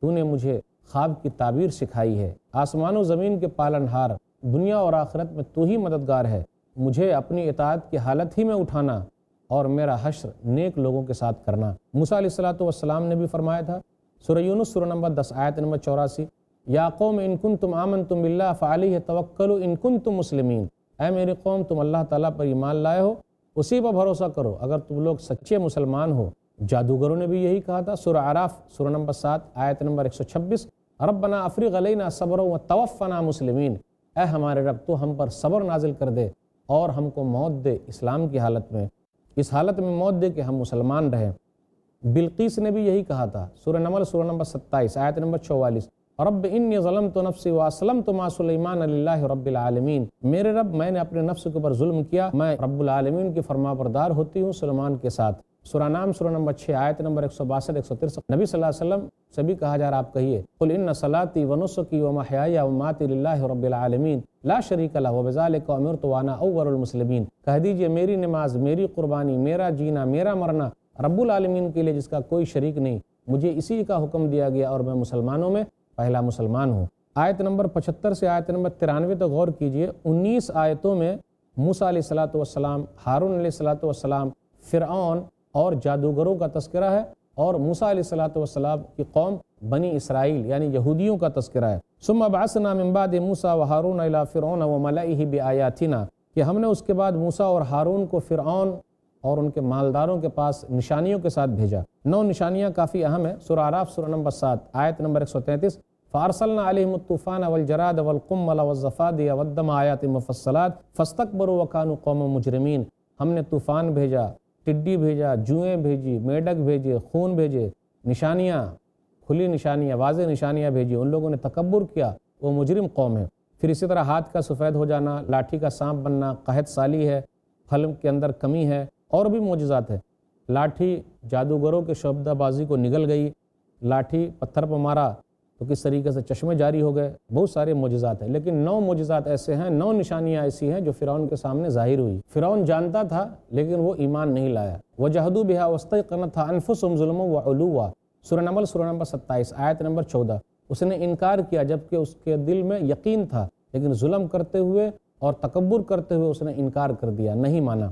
Speaker 1: تو نے مجھے خواب کی تعبیر سکھائی ہے، آسمان و زمین کے پالنہار، دنیا اور آخرت میں تو ہی مددگار ہے، مجھے اپنی اطاعت کی حالت ہی میں اٹھانا اور میرا حشر نیک لوگوں کے ساتھ کرنا۔ موسیٰ علیہ السلام نے بھی فرمایا تھا، سورہ یونس سورہ نمبر 10 آیت نمبر 84، یا قوم ان کنتم آمنتم باللہ فعلیہ توکلوا ان کنتم مسلمین۔ اے میری قوم تم اللہ تعالیٰ پر ایمان لائے ہو، اسی پر بھروسہ کرو اگر تم لوگ سچے مسلمان ہو۔ جادوگروں نے بھی یہی کہا تھا، سورہ اعراف سورہ نمبر 7 آیت نمبر 126، ربنا افرغ علینا صبرا وتوفنا مسلمین۔ اے ہمارے رب تو ہم پر صبر نازل کر دے اور ہم کو موت دے اسلام کی حالت میں، اس حالت میں موت دے کہ ہم مسلمان رہیں۔ بلقیس نے بھی یہی کہا تھا، سورہ نمل سورہ نمبر 27 آیت نمبر 44، رب انی ظلمت نفسی واسلمت مع سلیمان للہ رب العالمین۔ میرے رب میں نے اپنے نفس کے اوپر ظلم کیا، میں رب العالمین کی فرما بردار ہوتی ہوں سلیمان کے ساتھ۔ سورہ نام سورہ نمبر 6 آیت نمبر 162 163۔ نبی صلی اللہ علیہ وسلم سے بھی کہا جا رہا آپ کہیے، قل ان صلاتی ونسکی ومحیای ومماتی للہ رب العالمین لا شریک لہ وبذلک امرت وانا اول المسلمین۔ کہہ دیجئے میری نماز، میری قربانی، میرا جینا، میرا مرنا رب العالمین کے لیے جس کا کوئی شریک نہیں، مجھے اسی کا حکم دیا گیا اور میں مسلمانوں میں پہلا مسلمان ہوں۔ آیت نمبر 75 سے آیت نمبر 93 تک غور کیجئے، 19 آیتوں میں موسیٰ علیہ السلام، ہارون علیہ السلام، فرعون اور جادوگروں کا تذکرہ ہے، اور موسیٰ علیہ السلام کی قوم بنی اسرائیل یعنی یہودیوں کا تذکرہ ہے۔ ثم بعثنا من بعد موسیٰ وہارون الی فرعون وملئہ بآیاتنا، کہ ہم نے اس کے بعد موسیٰ اور ہارون کو فرعون اور ان کے مالداروں کے پاس نشانیوں کے ساتھ بھیجا۔ 9 نشانیاں کافی اہم ہیں۔ سورہ اعراف سورہ نمبر 7 آیت نمبر 133، فارسلنا علیہم الطوفان والجراد والقمل والضفادع والدم آیات مفصلات فاستکبروا وکانوا قوما مجرمین۔ ہم نے طوفان بھیجا، ٹڈی بھیجا، جوئیں بھیجی، میڈک بھیجے، خون بھیجے، نشانیاں، کھلی نشانیاں، واضح نشانیاں بھیجی، ان لوگوں نے تکبر کیا، وہ مجرم قوم ہے۔ پھر اسی طرح ہاتھ کا سفید ہو جانا، لاٹھی کا سانپ بننا، قحط سالی ہے، پھل کے اندر کمی ہے، اور بھی معجزات ہے۔ لاٹھی جادوگروں کے شعبدہ بازی کو نگل گئی، لاٹھی پتھر پر مارا تو کس طریقے سے چشمے جاری ہو گئے، بہت سارے معجزات ہیں۔ لیکن 9 معجزات ایسے ہیں، 9 نشانیاں ایسی ہیں جو فرعون کے سامنے ظاہر ہوئی۔ فرعون جانتا تھا لیکن وہ ایمان نہیں لایا۔ وَجَحَدُوا بِهَا وَاسْتَيْقَنَتْهَا أَنفُسُهُمْ ظُلْمًا وَعُلُوًّا، سورہ نمل سورہ نمبر 27 آیت نمبر 14۔ اس نے انکار کیا جبکہ اس کے دل میں یقین تھا، لیکن ظلم کرتے ہوئے اور تکبر کرتے ہوئے اس نے انکار کر دیا، نہیں مانا۔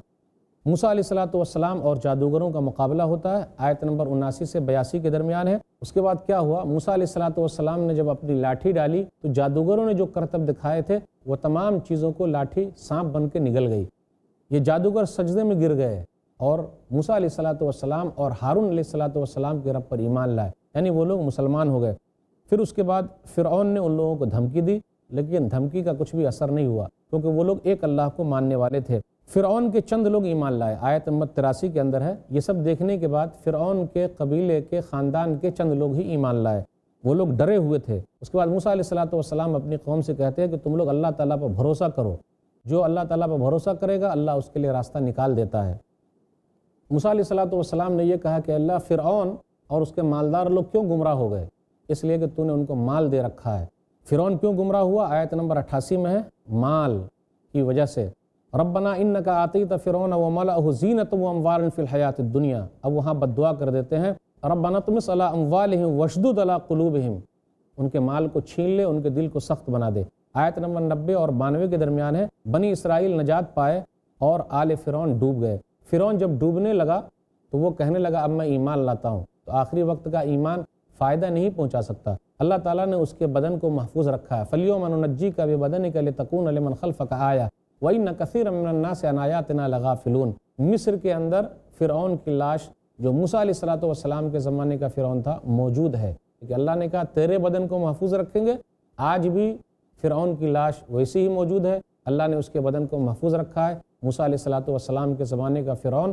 Speaker 1: موسیٰ علیہ السلام اور جادوگروں کا مقابلہ ہوتا ہے، آیت نمبر 79 سے 82 کے درمیان ہے۔ اس کے بعد کیا ہوا، موسیٰ علیہ السلام نے جب اپنی لاٹھی ڈالی تو جادوگروں نے جو کرتب دکھائے تھے وہ تمام چیزوں کو لاٹھی سانپ بن کے نگل گئی۔ یہ جادوگر سجدے میں گر گئے اور موسیٰ علیہ السلام اور ہارون علیہ السلام کے رب پر ایمان لائے، یعنی وہ لوگ مسلمان ہو گئے۔ پھر اس کے بعد فرعون نے ان لوگوں کو دھمکی دی، لیکن دھمکی کا کچھ بھی اثر نہیں ہوا، کیونکہ وہ لوگ ایک اللہ کو ماننے والے تھے۔ فرعون کے چند لوگ ایمان لائے، آیت نمبر 83 کے اندر ہے۔ یہ سب دیکھنے کے بعد فرعون کے قبیلے کے خاندان کے چند لوگ ہی ایمان لائے، وہ لوگ ڈرے ہوئے تھے۔ اس کے بعد موسیٰ علیہ السلام اپنی قوم سے کہتے ہیں کہ تم لوگ اللہ تعالیٰ پر بھروسہ کرو، جو اللہ تعالیٰ پر بھروسہ کرے گا اللہ اس کے لیے راستہ نکال دیتا ہے۔ موسیٰ علیہ السلام نے یہ کہا کہ اللہ، فرعون اور اس کے مالدار لوگ کیوں گمراہ ہو گئے؟ اس لیے کہ تو نے ان کو مال دے رکھا ہے۔ فرعون کیوں گمراہ ہوا؟ آیت نمبر 88 میں ہے، مال کی وجہ سے۔ ربنا انک آتیت فرعون وملأہ زینۃ واموالا فی الحیاۃ الدنیا۔ اب وہاں بد دعا کر دیتے ہیں، ربنا طمس علی اموالہم واشدد علی قلوبہم، ان کے مال کو چھین لے، ان کے دل کو سخت بنا دے۔ آیت نمبر 90 اور 92 کے درمیان ہے، بنی اسرائیل نجات پائے اور آل فرعون ڈوب گئے۔ فرعون جب ڈوبنے لگا تو وہ کہنے لگا اب میں ایمان لاتا ہوں، تو آخری وقت کا ایمان فائدہ نہیں پہنچا سکتا۔ اللہ تعالیٰ نے اس کے بدن کو محفوظ رکھا ہے، فَالْيَوْمَ نُنَجِّيكَ بِبَدَنِكَ لِتَكُونَ لِمَنْ خَلْفَكَ آیَةً وَإِنَّ كَثِيرًا مِنَ النَّاسِ عَنْ آیَاتِنَا لَغَافِلُونَ۔ مصر کے اندر فرعون کی لاش، جو موسیٰ علیہ السلام کے زمانے کا فرعون تھا، موجود ہے، کہ اللہ نے کہا تیرے بدن کو محفوظ رکھیں گے۔ آج بھی فرعون کی لاش ویسی ہی موجود ہے، اللہ نے اس کے بدن کو محفوظ رکھا ہے۔ موسیٰ علیہ السلام کے زمانے کا فرعون،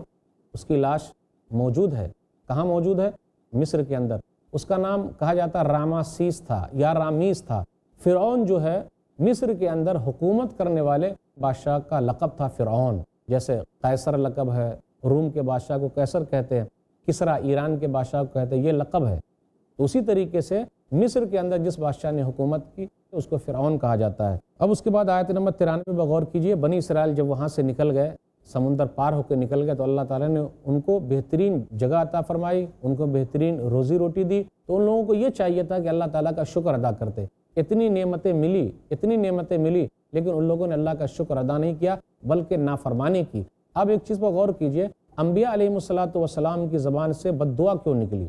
Speaker 1: اس کی لاش موجود ہے۔ کہاں موجود ہے؟ مصر کے اندر۔ اس کا نام کہا جاتا راماسیس تھا یا رامیس تھا۔ فرعون جو ہے مصر کے اندر حکومت کرنے والے بادشاہ کا لقب تھا فرعون، جیسے قیصر لقب ہے، روم کے بادشاہ کو قیصر کہتے ہیں، کسرا ایران کے بادشاہ کو کہتے ہیں، یہ لقب ہے۔ تو اسی طریقے سے مصر کے اندر جس بادشاہ نے حکومت کی اس کو فرعون کہا جاتا ہے۔ اب اس کے بعد آیت نمبر 93 پہ غور کیجئے، بنی اسرائیل جب وہاں سے نکل گئے، سمندر پار ہو کے نکل گئے، تو اللہ تعالیٰ نے ان کو بہترین جگہ عطا فرمائی، ان کو بہترین روزی روٹی دی۔ تو ان لوگوں کو یہ چاہیے تھا کہ اللہ تعالیٰ کا شکر ادا کرتے۔ اتنی نعمتیں ملی لیکن ان لوگوں نے اللہ کا شکر ادا نہیں کیا بلکہ نافرمانی کی۔ اب ایک چیز پر غور کیجئے، انبیاء علیہ السلام کی زبان سے بد دعا کیوں نکلی؟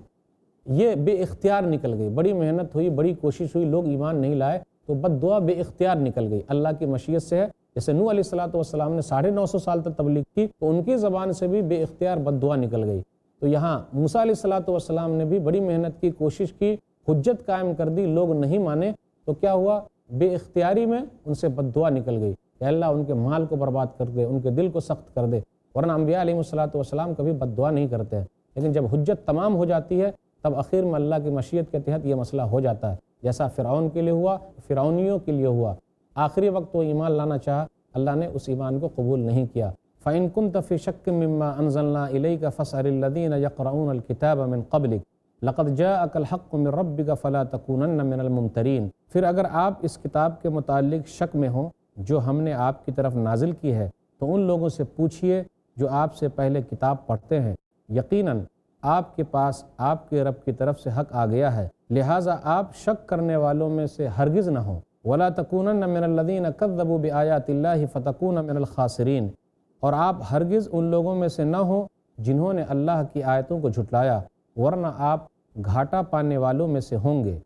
Speaker 1: یہ بے اختیار نکل گئی، بڑی محنت ہوئی، بڑی کوشش ہوئی، لوگ ایمان نہیں لائے تو بد دعا بے اختیار نکل گئی، اللہ کی مشیت سے ہے۔ جیسے نوح علیہ السلام نے 950 سال تک تبلیغ کی تو ان کی زبان سے بھی بے اختیار بد دعا نکل گئی۔ تو یہاں موسیٰ علیہ السلام نے بھی بڑی محنت کی، کوشش کی، حجت قائم کر دی، لوگ نہیں مانے تو کیا ہوا؟ بے اختیاری میں ان سے بد دعا نکل گئی کہ اللہ ان کے مال کو برباد کر دے، ان کے دل کو سخت کر دے۔ ورنہ انبیاء علیہ السلام کبھی بد دعا نہیں کرتے ہیں، لیکن جب حجت تمام ہو جاتی ہے تب آخر میں اللہ کی مشیت کے تحت یہ مسئلہ ہو جاتا ہے، جیسا فرعون کے لیے ہوا، فرعونیوں کے لیے ہوا۔ آخری وقت وہ ایمان لانا چاہا، اللہ نے اس ایمان کو قبول نہیں کیا۔ فَإِن كُنْتَ فِي شَكٍّ مِّمَّا أَنزَلْنَا إِلَيْكَ فَاسْأَلِ الَّذِينَ يَقْرَؤُونَ الْكِتَابَ مِن قَبْلِكَ لَقَدْ جَاءَكَ الْحَقُّ مِن رَّبِّكَ فَلَا تَكُونَنَّ مِنَ الْمُمْتَرِينَ۔ پھر اگر آپ اس کتاب کے متعلق شک میں ہوں جو ہم نے آپ کی طرف نازل کی ہے تو ان لوگوں سے پوچھئے جو آپ سے پہلے کتاب پڑھتے ہیں، یقیناً آپ کے پاس آپ کے رب کی طرف سے حق آ گیا ہے، لہٰذا آپ شک کرنے والوں میں سے ہرگز نہ ہوں۔ وَلَا تَكُونَنَّ مِنَ الَّذِينَ كَذَّبُوا بِآيَاتِ اللَّهِ فَتَكُونَ مِنَ الْخَاسِرِينَ، اور آپ ہرگز ان لوگوں میں سے نہ ہوں جنہوں نے اللہ کی آیتوں کو جھٹلایا، ورنہ آپ گھاٹا پانے والوں میں سے ہوں گے۔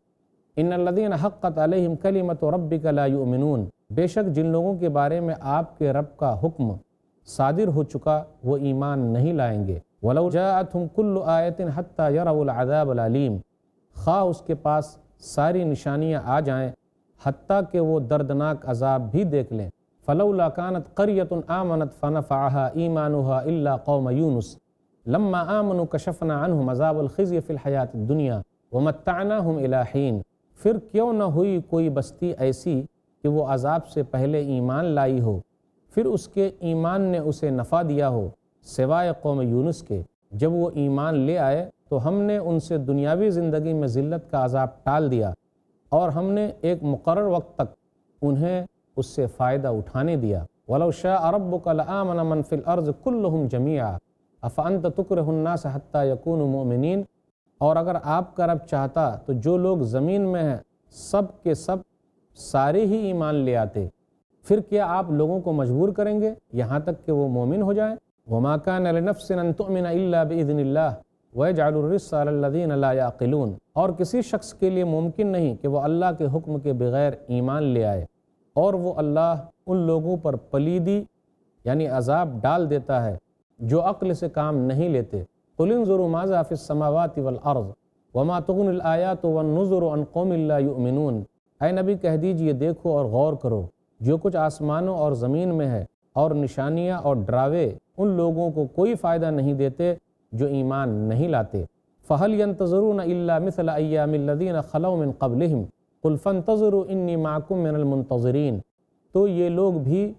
Speaker 1: ان الذین حقت علیہم کلمۃ ربک لا یؤمنون، بے شک جن لوگوں کے بارے میں آپ کے رب کا حکم صادر ہو چکا وہ ایمان نہیں لائیں گے۔ ولو جاءتہم کل آیۃ حتی یروا العذاب العلیم، خواہ اس کے پاس ساری نشانیاں آ جائیں حتیٰ کہ وہ دردناک عذاب بھی دیکھ لیں۔ فلولا كانت قریۃ آمنت فنفعها ایمانها الا قوم یونس لما آمنوا کشفنا عنہم عذاب الخزي فی الحیاۃ الدنیا ومتعناہم الی حین، پھر کیوں نہ ہوئی کوئی بستی ایسی کہ وہ عذاب سے پہلے ایمان لائی ہو، پھر اس کے ایمان نے اسے نفع دیا ہو سوائے قوم یونس کے۔ جب وہ ایمان لے آئے تو ہم نے ان سے دنیاوی زندگی میں ذلت کا عذاب ٹال دیا اور ہم نے ایک مقرر وقت تک انہیں اس سے فائدہ اٹھانے دیا۔ وَلَوْ شَاءَ رَبُّكَ لَآمَنَ مَن فِي الْأَرْضِ كُلُّهُمْ جَمِيعًا أَفَأَنْتَ تُكْرِهُ النَّاسَ حَتَّى يَكُونُوا مُؤْمِنِينَ، اور اگر آپ کا رب چاہتا تو جو لوگ زمین میں ہیں سب کے سب سارے ہی ایمان لے آتے، پھر کیا آپ لوگوں کو مجبور کریں گے یہاں تک کہ وہ مومن ہو جائیں؟ وَمَا كَانَ لِنَفْسٍ أَن تُؤْمِنَ إِلَّا بِإِذْنِ اللَّهِ وَيَجْعَلُ الرِّجْسَ عَلَى الَّذِينَ لَا يَعْقِلُونَ، اور کسی شخص کے لیے ممکن نہیں کہ وہ اللہ کے حکم کے بغیر ایمان لے آئے، اور وہ اللہ ان لوگوں پر پلیدی یعنی عذاب ڈال دیتا ہے جو عقل سے کام نہیں لیتے۔ قل انظروا ماذا فی السماوات والارض وما تغنی الآیات والنذر عن قوم لا یؤمنون۔ اے نبی کہہ دیجئے دیکھو اور غور کرو جو کچھ آسمانوں اور زمین میں ہے، اور نشانیاں اور ڈراوے ان لوگوں کو کوئی فائدہ نہیں دیتے جو ایمان نہیں لاتے۔ فَهَلْ يَنْتَظِرُونَ إِلَّا مِثْلَ أَيَّامِ الَّذِينَ خَلَوْا مِنْ قَبْلِهِمْ قُلْ فَانْتَظِرُوا إِنِّي مَعَكُمْ مِنَ الْمُنْتَظِرِينَ۔ تو یہ لوگ بھی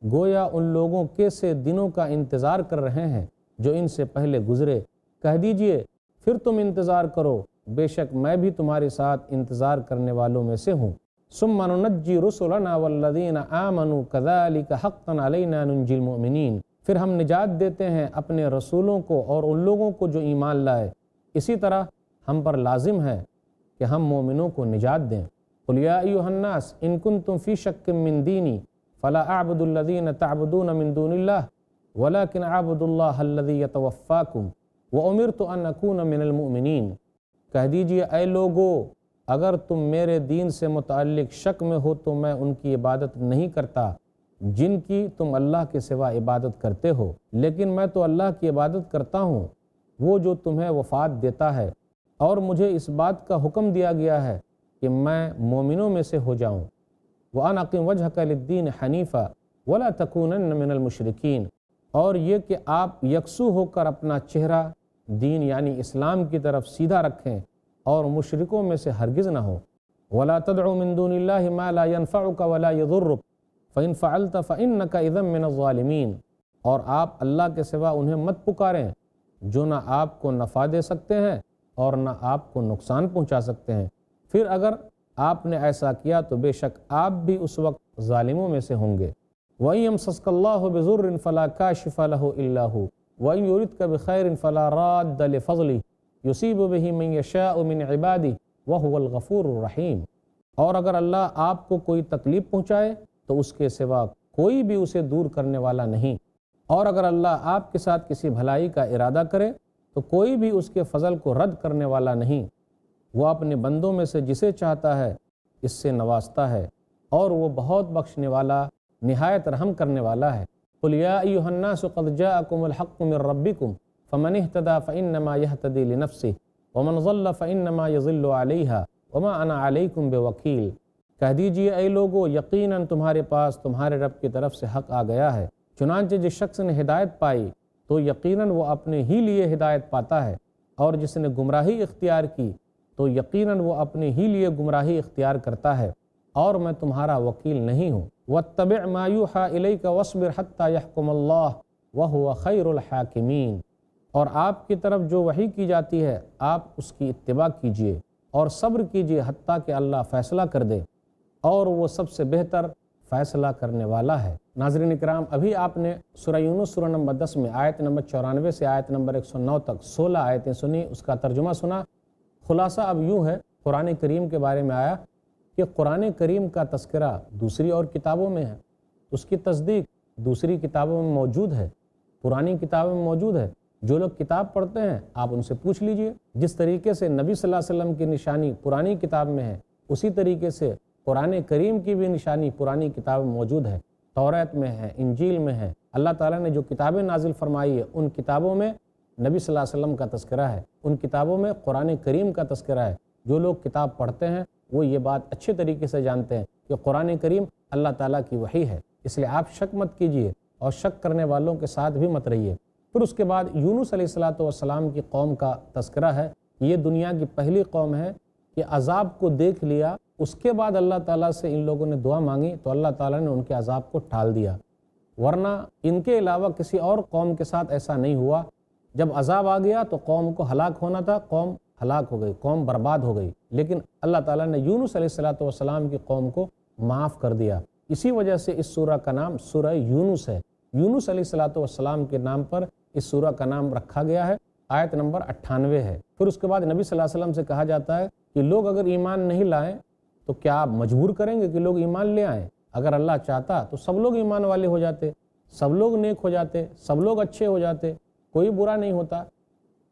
Speaker 1: گویا ان لوگوں کے سے دنوں کا انتظار کر رہے ہیں جو ان سے پہلے گزرے۔ کہہ دیجئے پھر تم انتظار کرو، بے شک میں بھی تمہارے ساتھ انتظار کرنے والوں میں سے ہوں۔ ثُمَّ نُنَجِّي رُسُلَنَا وَالَّذِينَ آمَنُوا كَذَلِكَ حَقًّا عَلَيْنَا نُنْجِي الْمُؤْمِنِينَ۔ پھر ہم نجات دیتے ہیں اپنے رسولوں کو اور ان لوگوں کو جو ایمان لائے، اسی طرح ہم پر لازم ہے کہ ہم مومنوں کو نجات دیں۔ قُلْ يَا أَيُّهَا النَّاسُ إِن كُنتُمْ فِي شَكٍّ مِّن دِينِي فَلَا أَعْبُدُ الَّذِينَ تَعْبُدُونَ مِن دُونِ اللَّهِ وَلَكِنْ أَعْبُدُ اللَّهَ الَّذِي يَتَوَفَّاكُمْ وَأُمِرْتُ أَنْ أَكُونَ مِنَ الْمُؤْمِنِينَ۔ کہہ دیجئے اے لوگو، اگر تم میرے دین سے متعلق شک میں ہو تو میں ان کی عبادت نہیں کرتا جن کی تم اللہ کے سوا عبادت کرتے ہو، لیکن میں تو اللہ کی عبادت کرتا ہوں، وہ جو تمہیں وفات دیتا ہے، اور مجھے اس بات کا حکم دیا گیا ہے کہ میں مومنوں میں سے ہو جاؤں۔ وَأَنْ أَقِمْ وَجْهَكَ لِلدِّينِ حَنِيفًا وَلَا تَكُونَنَّ مِنَ الْمُشْرِكِينَ، اور یہ کہ آپ یکسو ہو کر اپنا چہرہ دین یعنی اسلام کی طرف سیدھا رکھیں اور مشرکوں میں سے ہرگز نہ ہو۔ وَلَا تَدْعُ مِن دُونِ اللَّهِ مَا لَا يَنْفَعُكَ وَلَا يَضُرُّكَ فَإِنْ فَعَلْتَ فَإِنَّكَ إِذًا مِّنَ الظَّالِمِينَ، اور آپ اللہ کے سوا انہیں مت پکاریں جو نہ آپ کو نفع دے سکتے ہیں اور نہ آپ کو نقصان پہنچا سکتے ہیں، پھر اگر آپ نے ایسا کیا تو بے شک آپ بھی اس وقت ظالموں میں سے ہوں گے۔ وَإِن يَمْسَسْكَ اللَّهُ بِضُرٍّ فَلَا كَاشِفَ لَهُ إِلَّا هُوَ وَإِن يُرِدْكَ بِخَيْرٍ فَلَا رَادَّ لِفَضْلِهِ يُصِيبُ بِهِ مَن يَشَاءُ مِنْ عِبَادِهِ وَهُوَ الْغَفُورُ الرَّحِيمُ۔ اور اگر اللہ آپ کو کوئی تکلیف پہنچائے تو اس کے سوا کوئی بھی اسے دور کرنے والا نہیں، اور اگر اللہ آپ کے ساتھ کسی بھلائی کا ارادہ کرے تو کوئی بھی اس کے فضل کو رد کرنے والا نہیں۔ وہ اپنے بندوں میں سے جسے چاہتا ہے اس سے نوازتا ہے، اور وہ بہت بخشنے والا نہایت رحم کرنے والا ہے۔ قُلْ يَا أَيُّهَا النَّاسُ قَدْ جَاءَكُمُ الْحَقُّ مِنْ رَبِّكُمْ فَمَنِ اهْتَدَىٰ فَإِنَّمَا يَهْتَدِي لِنَفْسِهِ وَمَنْ ضَلَّ فَإِنَّمَا يَضِلُّ عَلَيْهَا وَمَا أَنَا عَلَيْكُمْ بِوَكِيلٍ۔ کہہ دیجئے اے لوگو، یقیناً تمہارے پاس تمہارے رب کی طرف سے حق آ گیا ہے، چنانچہ جس شخص نے ہدایت پائی تو یقیناً وہ اپنے ہی لیے ہدایت پاتا ہے، اور جس نے گمراہی اختیار کی تو یقیناً وہ اپنے ہی لیے گمراہی اختیار کرتا ہے، اور میں تمہارا وکیل نہیں ہوں۔ وَاتَّبِعْ مَا يُوحَىٰ إِلَيْكَ وَاصْبِرْ حَتَّىٰ يَحْكُمَ اللَّهُ وَهُوَ خَيْرُ الْحَاكِمِينَ۔ اور آپ کی طرف جو وحی کی جاتی ہے آپ اس کی اتباع کیجیے اور صبر کیجیے حتیٰ کہ اللہ فیصلہ کر دے، اور وہ سب سے بہتر فیصلہ کرنے والا ہے۔ ناظرین کرام، ابھی آپ نے سورہ یونس سورہ نمبر 10 میں آیت نمبر 94 سے آیت نمبر 109 تک 16 آیتیں سنی، اس کا ترجمہ سنا۔ خلاصہ اب یوں ہے، قرآن کریم کے بارے میں آیا کہ قرآن کریم کا تذکرہ دوسری اور کتابوں میں ہے، اس کی تصدیق دوسری کتابوں میں موجود ہے، پرانی کتابوں میں موجود ہے۔ جو لوگ کتاب پڑھتے ہیں آپ ان سے پوچھ لیجئے، جس طریقے سے نبی صلی اللہ علیہ وسلم کی نشانی پرانی کتاب میں ہے، اسی طریقے سے قرآن کریم کی بھی نشانی پرانی کتاب میں موجود ہے، توریت میں ہے، انجیل میں ہے۔ اللہ تعالیٰ نے جو کتابیں نازل فرمائی ہے ان کتابوں میں نبی صلی اللہ علیہ وسلم کا تذکرہ ہے، ان کتابوں میں قرآن کریم کا تذکرہ ہے۔ جو لوگ کتاب پڑھتے ہیں وہ یہ بات اچھے طریقے سے جانتے ہیں کہ قرآن کریم اللہ تعالیٰ کی وحی ہے، اس لیے آپ شک مت کیجیے اور شک کرنے والوں کے ساتھ بھی مت رہیے۔ پھر اس کے بعد یونس علیہ السلام کی قوم کا تذکرہ ہے۔ یہ دنیا کی پہلی قوم ہے کہ عذاب کو دیکھ لیا، اس کے بعد اللہ تعالیٰ سے ان لوگوں نے دعا مانگی تو اللہ تعالیٰ نے ان کے عذاب کو ٹال دیا، ورنہ ان کے علاوہ کسی اور قوم کے ساتھ ایسا نہیں ہوا۔ جب عذاب آ گیا تو قوم کو ہلاک ہونا تھا، قوم ہلاک ہو گئی، قوم برباد ہو گئی، لیکن اللہ تعالیٰ نے یونس علیہ السلام کی قوم کو معاف کر دیا۔ اسی وجہ سے اس سورہ کا نام سورہ یونس ہے۔ یونس علیہ السلام کے نام پر اس سورہ کا نام رکھا گیا ہے۔ آیت نمبر 98 ہے۔ پھر اس کے بعد نبی صلی اللہ علیہ وسلم سے کہا جاتا ہے کہ لوگ اگر ایمان نہیں لائیں تو کیا آپ مجبور کریں گے کہ لوگ ایمان لے آئیں؟ اگر اللہ چاہتا تو سب لوگ ایمان والے ہو جاتے، سب لوگ نیک ہو جاتے، سب لوگ اچھے ہو جاتے، کوئی برا نہیں ہوتا،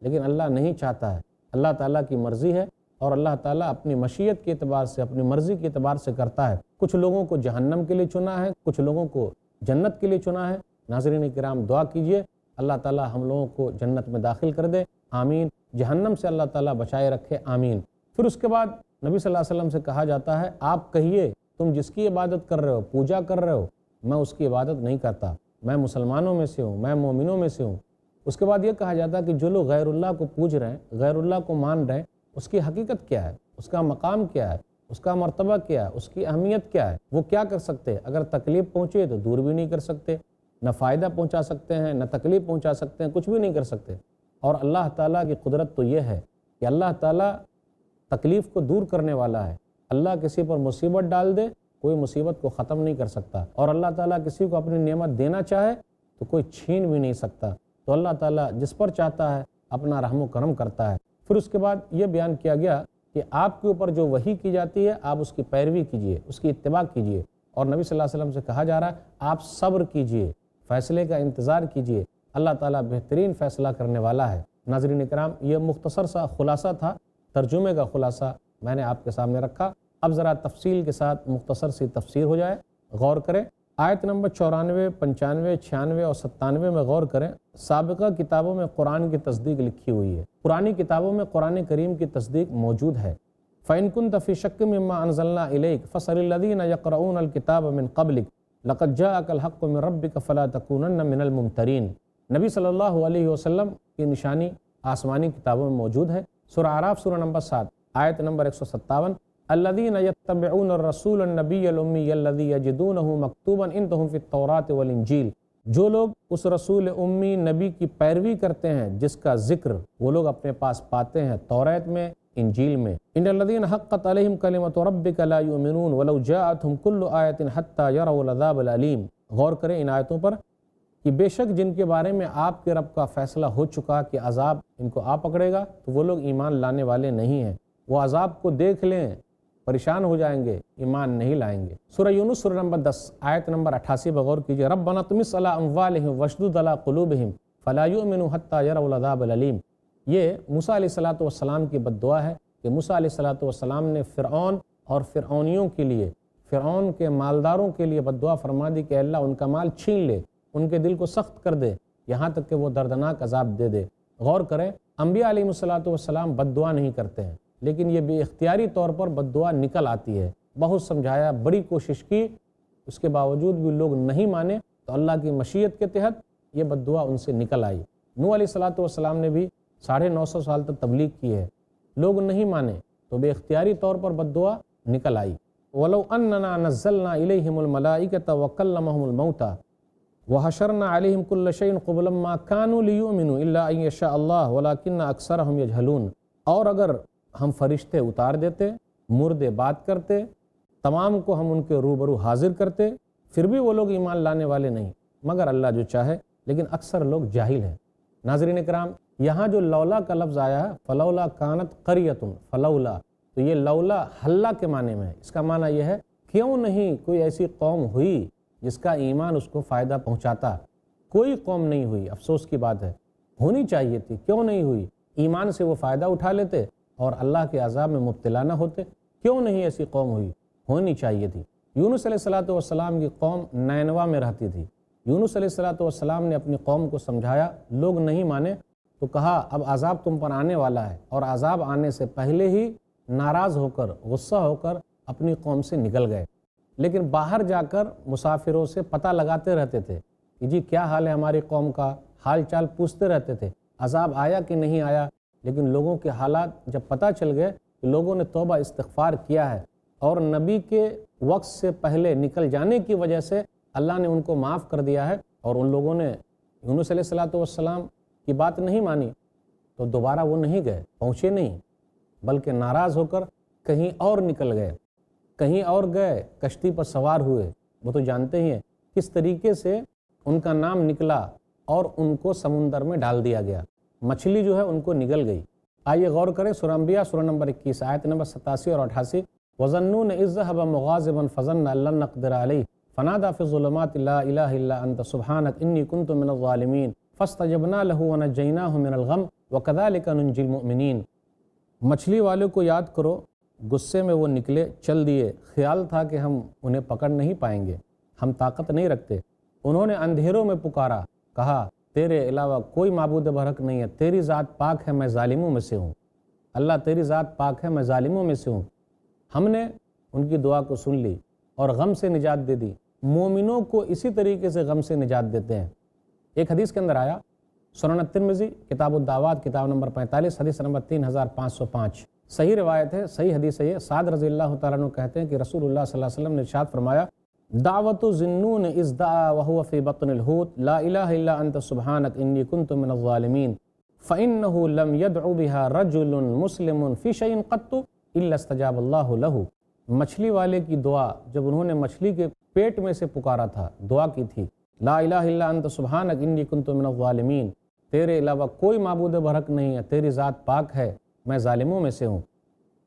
Speaker 1: لیکن اللہ نہیں چاہتا ہے۔ اللہ تعالیٰ کی مرضی ہے، اور اللہ تعالیٰ اپنی مشیت کے اعتبار سے، اپنی مرضی کے اعتبار سے کرتا ہے۔ کچھ لوگوں کو جہنم کے لیے چنا ہے، کچھ لوگوں کو جنت کے لیے چنا ہے۔ ناظرین کرام، دعا کیجئے اللہ تعالیٰ ہم لوگوں کو جنت میں داخل کر دے، آمین۔ جہنم سے اللہ تعالیٰ بچائے رکھے، آمین۔ پھر اس کے بعد نبی صلی اللہ علیہ وسلم سے کہا جاتا ہے آپ کہیے تم جس کی عبادت کر رہے ہو، پوجا کر رہے ہو، میں اس کی عبادت نہیں کرتا، میں مسلمانوں میں سے ہوں، میں مومنوں میں سے ہوں۔ اس کے بعد یہ کہا جاتا ہے کہ جو لوگ غیر اللہ کو پوج رہے ہیں، غیر اللہ کو مان رہے ہیں، اس کی حقیقت کیا ہے، اس کا مقام کیا ہے، اس کا مرتبہ کیا ہے، اس کی اہمیت کیا ہے، وہ کیا کر سکتے ہیں؟ اگر تکلیف پہنچے تو دور بھی نہیں کر سکتے، نہ فائدہ پہنچا سکتے ہیں، نہ تکلیف پہنچا سکتے ہیں، کچھ بھی نہیں کر سکتے۔ اور اللہ تعالیٰ کی قدرت تو یہ ہے کہ اللہ تعالیٰ تکلیف کو دور کرنے والا ہے۔ اللہ کسی پر مصیبت ڈال دے، کوئی مصیبت کو ختم نہیں کر سکتا، اور اللہ تعالیٰ کسی کو اپنی نعمت دینا چاہے تو کوئی چھین بھی نہیں سکتا۔ تو اللہ تعالیٰ جس پر چاہتا ہے اپنا رحم و کرم کرتا ہے۔ پھر اس کے بعد یہ بیان کیا گیا کہ آپ کے اوپر جو وحی کی جاتی ہے آپ اس کی پیروی کیجئے، اس کی اتباع کیجئے، اور نبی صلی اللہ علیہ وسلم سے کہا جا رہا ہے آپ صبر کیجئے، فیصلے کا انتظار کیجئے، اللہ تعالیٰ بہترین فیصلہ کرنے والا ہے۔ ناظرین کرام، یہ مختصر سا خلاصہ تھا، ترجمے کا خلاصہ میں نے آپ کے سامنے رکھا۔ اب ذرا تفصیل کے ساتھ مختصر سی تفسیر ہو جائے، غور کریں۔ آیت نمبر 94، 95، 96 اور 97 میں غور کریں۔ سابقہ کتابوں میں قرآن کی تصدیق لکھی ہوئی ہے، پرانی کتابوں میں قرآن کریم کی تصدیق موجود ہے۔ فَإِن كُنْتَ فِي شَكٍّ مِّمَّا أَنزَلْنَا إِلَيْكَ فَاسْأَلِ الَّذِينَ يَقْرَؤُونَ الْكِتَابَ مِن قَبْلِكَ لَقَدْ جَاءَكَ الْحَقُّ مِن رَّبِّكَ فَلَا تَكُونَنَّ مِنَ الْمُمْتَرِينَ۔ نبی صلی اللہ علیہ وسلم کی نشانی آسمانی کتابوں میں موجود ہے۔ سورہ اعراف سورہ نمبر 7 آیت نمبر 157، الذین یتبعون الرسول النبی الامی الذی یجدونہ مکتوبا عندہم فی التوراۃ والانجیل، جو لوگ اس رسول امی نبی کی پیروی کرتے ہیں جس کا ذکر وہ لوگ اپنے پاس پاتے ہیں توریت میں، انجیل میں۔ ان الذین حقت علیہم کلمۃ ربک لا یؤمنون ولو جاءتہم کل آیۃ حتی یروا العذاب العلیم۔ غور کریں ان آیتوں پر کہ بے شک جن کے بارے میں آپ کے رب کا فیصلہ ہو چکا کہ عذاب ان کو آ پکڑے گا تو وہ لوگ ایمان لانے والے نہیں ہیں، وہ عذاب کو دیکھ لیں پریشان ہو جائیں گے، ایمان نہیں لائیں گے۔ سورہ یونس سورہ نمبر 10 آیت نمبر 88 بغور کیجئے، ربنا طمس علی اموالہم واشدد علی قلوبہم فلا یؤمنوا حتی یروا العذاب العلیم۔ یہ موسیٰ علیہ السلام کی بد دعا ہے کہ موسیٰ علیہ السلام نے فرعون اور فرعونیوں کے لیے، فرعون کے مالداروں کے لیے بد دعا فرما دی کہ اللہ ان کا مال چھین لے، ان کے دل کو سخت کر دے، یہاں تک کہ وہ دردناک عذاب دے دے۔ غور کریں، انبیاء علیہ السلام بد دعا نہیں کرتے ہیں، لیکن یہ بے اختیاری طور پر بد دعا نکل آتی ہے۔ بہت سمجھایا، بڑی کوشش کی، اس کے باوجود بھی لوگ نہیں مانے تو اللہ کی مشیت کے تحت یہ بد دعا ان سے نکل آئی۔ نوح علیہ السلام نے بھی 950 سال تک تبلیغ کی ہے، لوگ نہیں مانے تو بے اختیاری طور پر بد دعا نکل آئی۔ وَلَوْ أَنَّنَا نَزَّلْنَا إِلَيْهِمُ الْمَلَائِكَةَ وَكَلَّمَهُمُ الْمَوْتَى وَحَشَرْنَا عَلَيْهِمْ كُلَّ شَيْءٍ قُبُلًا مَا كَانُوا لِيُؤْمِنُوا إِلَّا أَن يَشَاءَ اللَّهُ وَلَكِنَّ أَكْثَرَهُمْ يَجْهَلُونَ۔ اور اگر ہم فرشتے اتار دیتے، مردے بات کرتے، تمام کو ہم ان کے روبرو حاضر کرتے، پھر بھی وہ لوگ ایمان لانے والے نہیں، مگر اللہ جو چاہے، لیکن اکثر لوگ جاہل ہیں۔ ناظرین کرام، یہاں جو لولا کا لفظ آیا ہے، فلولا کانت قریۃ، فلولا، تو یہ لولا حلہ کے معنی میں ہے۔ اس کا معنی یہ ہے کیوں نہیں کوئی ایسی قوم ہوئی جس کا ایمان اس کو فائدہ پہنچاتا۔ کوئی قوم نہیں ہوئی، افسوس کی بات ہے، ہونی چاہیے تھی، کیوں نہیں ہوئی؟ ایمان سے وہ فائدہ اٹھا لیتے اور اللہ کے عذاب میں مبتلا نہ ہوتے۔ کیوں نہیں ایسی قوم ہوئی؟ ہونی چاہیے تھی۔ یونس علیہ السلام کی قوم نینوا میں رہتی تھی۔ یونس علیہ السلام نے اپنی قوم کو سمجھایا، لوگ نہیں مانے تو کہا اب عذاب تم پر آنے والا ہے، اور عذاب آنے سے پہلے ہی ناراض ہو کر، غصہ ہو کر اپنی قوم سے نکل گئے۔ لیکن باہر جا کر مسافروں سے پتہ لگاتے رہتے تھے کہ جی کیا حال ہے ہماری قوم کا، حال چال پوچھتے رہتے تھے، عذاب آیا کہ نہیں آیا۔ لیکن لوگوں کے حالات جب پتہ چل گئے کہ لوگوں نے توبہ استغفار کیا ہے اور نبی کے وقت سے پہلے نکل جانے کی وجہ سے اللہ نے ان کو معاف کر دیا ہے، اور ان لوگوں نے یونس علیہ السلام کی بات نہیں مانی تو دوبارہ وہ نہیں گئے، پہنچے نہیں، بلکہ ناراض ہو کر کہیں اور نکل گئے، کہیں اور گئے، کشتی پر سوار ہوئے۔ وہ تو جانتے ہی ہیں کس طریقے سے ان کا نام نکلا اور ان کو سمندر میں ڈال دیا گیا، مچھلی جو ہے ان کو نگل گئی۔ آئیے غور کریں سورہ انبیاء سورہ نمبر 21 آیت نمبر 87 اور 88، وَظَنُّونَ إِذْ ذَهَبَ مُغَاضِبًا فَظَنَّ أَن لَّن نَّقْدِرَ عَلَيْهِ فَنَادَىٰ فِي الظُّلُمَاتِ لَا إِلَٰهَ إِلَّا أَنتَ سُبْحَانَكَ إِنِّي كُنتُ مِنَ الظَّالِمِينَ فَاسْتَجَبْنَا لَهُ وَنَجَّيْنَاهُ مِنَ الْغَمِّ وَكَذَٰلِكَ نُنجِّي الْمُؤْمِنِينَ۔ مچھلی والوں کو یاد کرو، غصے میں وہ نکلے، چل دیے، خیال تھا کہ ہم انہیں پکڑ نہیں پائیں گے، ہم طاقت نہیں رکھتے۔ انہوں نے اندھیروں میں پکارا، کہا تیرے علاوہ کوئی معبود برحق نہیں ہے، تیری ذات پاک ہے، میں ظالموں میں سے ہوں۔ اللہ تیری ذات پاک ہے، میں ظالموں میں سے ہوں۔ ہم نے ان کی دعا کو سن لی اور غم سے نجات دے دی۔ مومنوں کو اسی طریقے سے غم سے نجات دیتے ہیں۔ ایک حدیث کے اندر آیا، سنن ترمذی کتاب الدعوات کتاب نمبر 45 حدیث نمبر 3505، صحیح روایت ہے، صحیح حدیث ہے یہ۔ سعد رضی اللہ تعالیٰ عنہ کہتے ہیں کہ رسول اللہ صلی اللہ علیہ وسلم نے ارشاد فرمایا، دعوت ذنون اذ دعا وهو في بطن الحوت لا الہ الا انت سبحانک انی کنت من الظالمین فإنه لم يدع بها رجل مسلم في شيء قط الا استجاب اللہ له۔ مچھلی والے کی دعا جب انہوں نے مچھلی کے پیٹ میں سے پکارا تھا، دعا کی تھی، لا الہ الا انت سبحانک انی کنت من الظالمین، تیرے علاوہ کوئی معبود برحق نہیں ہے، تیری ذات پاک ہے، میں ظالموں میں سے ہوں۔